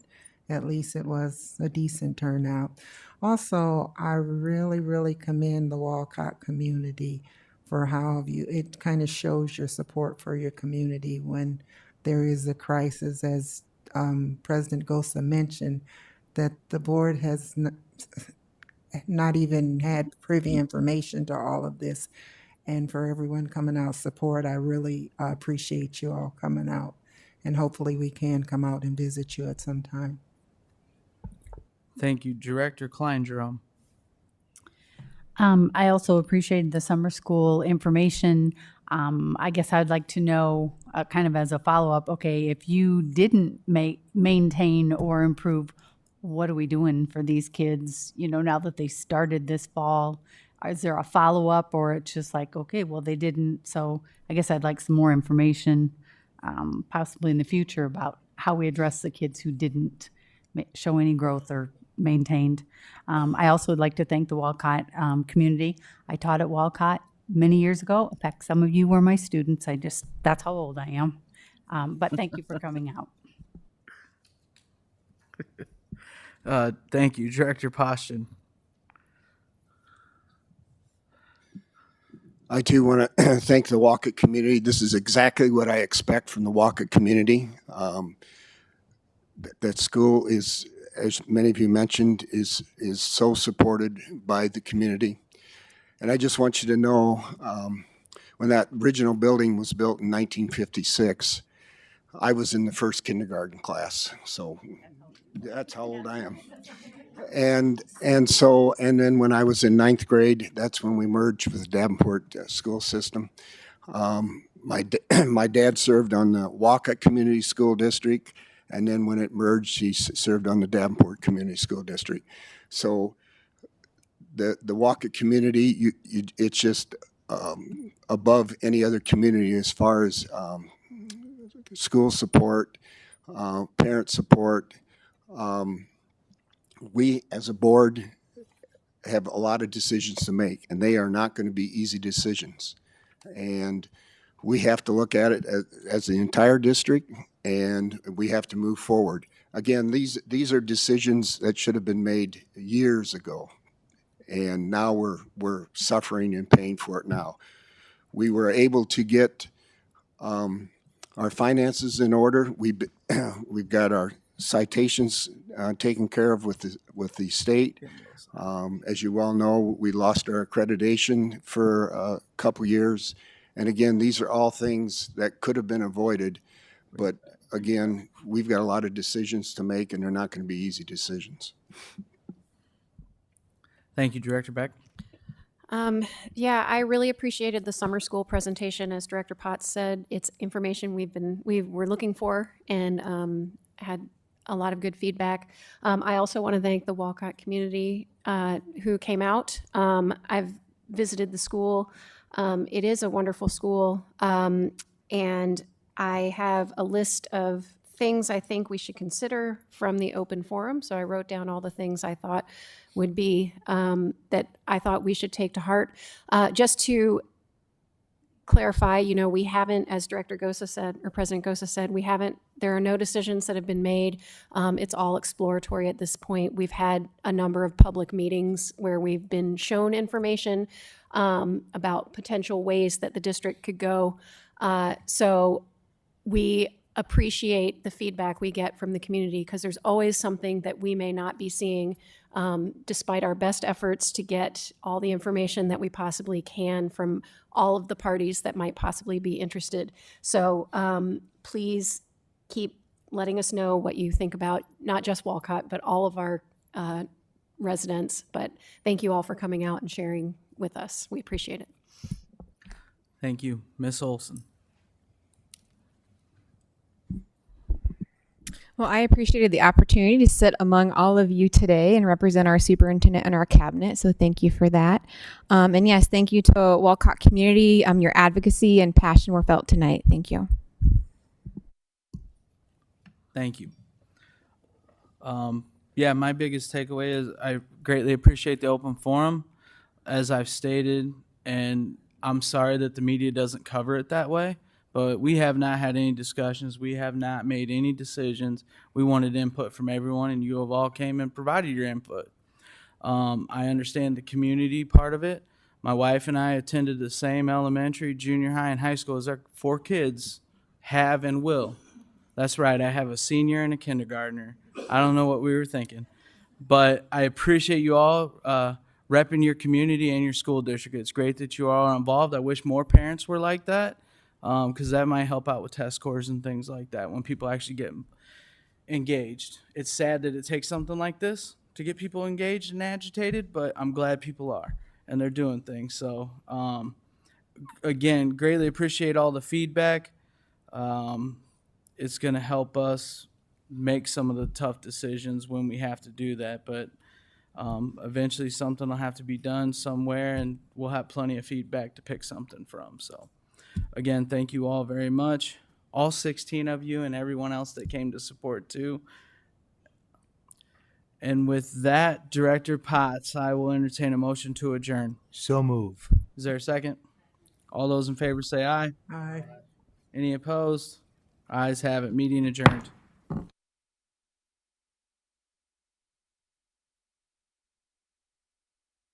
at least it was a decent turnout. Also, I really, really commend the Walcott community for how it kind of shows your support for your community when there is a crisis, as President Gosa mentioned, that the board has not even had privy information to all of this. And for everyone coming out support, I really appreciate you all coming out. And hopefully we can come out and visit you at some time. Thank you, Director Klein Jerome. I also appreciated the summer school information. I guess I'd like to know, kind of as a follow-up, okay, if you didn't maintain or improve, what are we doing for these kids, now that they started this fall? Is there a follow-up, or it's just like, okay, well, they didn't, so I guess I'd like some more information, possibly in the future, about how we address the kids who didn't show any growth or maintained. I also would like to thank the Walcott community. I taught at Walcott many years ago. In fact, some of you were my students. That's how old I am. But thank you for coming out. Thank you, Director Poston. I too want to thank the Walcott community. This is exactly what I expect from the Walcott community. That school is, as many of you mentioned, is so supported by the community. And I just want you to know, when that original building was built in 1956, I was in the first kindergarten class. So that's how old I am. And then when I was in 9th grade, that's when we merged with the Davenport school system. My dad served on the Walcott Community School District, and then when it merged, he served on the Davenport Community School District. So the Walcott community, it's just above any other community as far as school support, parent support. We, as a board, have a lot of decisions to make, and they are not going to be easy decisions. And we have to look at it as the entire district, and we have to move forward. Again, these are decisions that should have been made years ago, and now we're suffering and paying for it now. We were able to get our finances in order. We've got our citations taken care of with the state. As you well know, we lost our accreditation for a couple years. And again, these are all things that could have been avoided. But again, we've got a lot of decisions to make, and they're not going to be easy decisions. Thank you, Director Beck. Yeah, I really appreciated the summer school presentation. As Director Potts said, it's information we were looking for, and had a lot of good feedback. I also want to thank the Walcott community who came out. I've visited the school. It is a wonderful school, and I have a list of things I think we should consider from the open forum. So I wrote down all the things I thought would be that I thought we should take to heart. Just to clarify, we haven't, as Director Gosa said, or President Gosa said, there are no decisions that have been made. It's all exploratory at this point. We've had a number of public meetings where we've been shown information about potential ways that the district could go. So we appreciate the feedback we get from the community, because there's always something that we may not be seeing, despite our best efforts to get all the information that we possibly can from all of the parties that might possibly be interested. So please keep letting us know what you think about not just Walcott, but all of our residents. But thank you all for coming out and sharing with us. We appreciate it. Thank you. Ms. Olson. Well, I appreciated the opportunity to sit among all of you today and represent our superintendent and our cabinet. So thank you for that. And yes, thank you to Walcott community. Your advocacy and passion were felt tonight. Thank you. Thank you. Yeah, my biggest takeaway is I greatly appreciate the open forum, as I've stated, and I'm sorry that the media doesn't cover it that way. But we have not had any discussions. We have not made any decisions. We wanted input from everyone, and you have all came and provided your input. I understand the community part of it. My wife and I attended the same elementary, junior high, and high school as our 4 kids have and will. That's right. I have a senior and a kindergartner. I don't know what we were thinking. But I appreciate you all repping your community and your school district. It's great that you all are involved. I wish more parents were like that. Because that might help out with test scores and things like that when people actually get engaged. It's sad that it takes something like this to get people engaged and agitated, but I'm glad people are, and they're doing things. So, again, greatly appreciate all the feedback. It's going to help us make some of the tough decisions when we have to do that, but eventually something will have to be done somewhere, and we'll have plenty of feedback to pick something from. So. Again, thank you all very much, all 16 of you and everyone else that came to support too. And with that, Director Potts, I will entertain a motion to adjourn. So move. Is there a second? All those in favor say aye. Aye. Any opposed? Ayes have it. Meeting adjourned.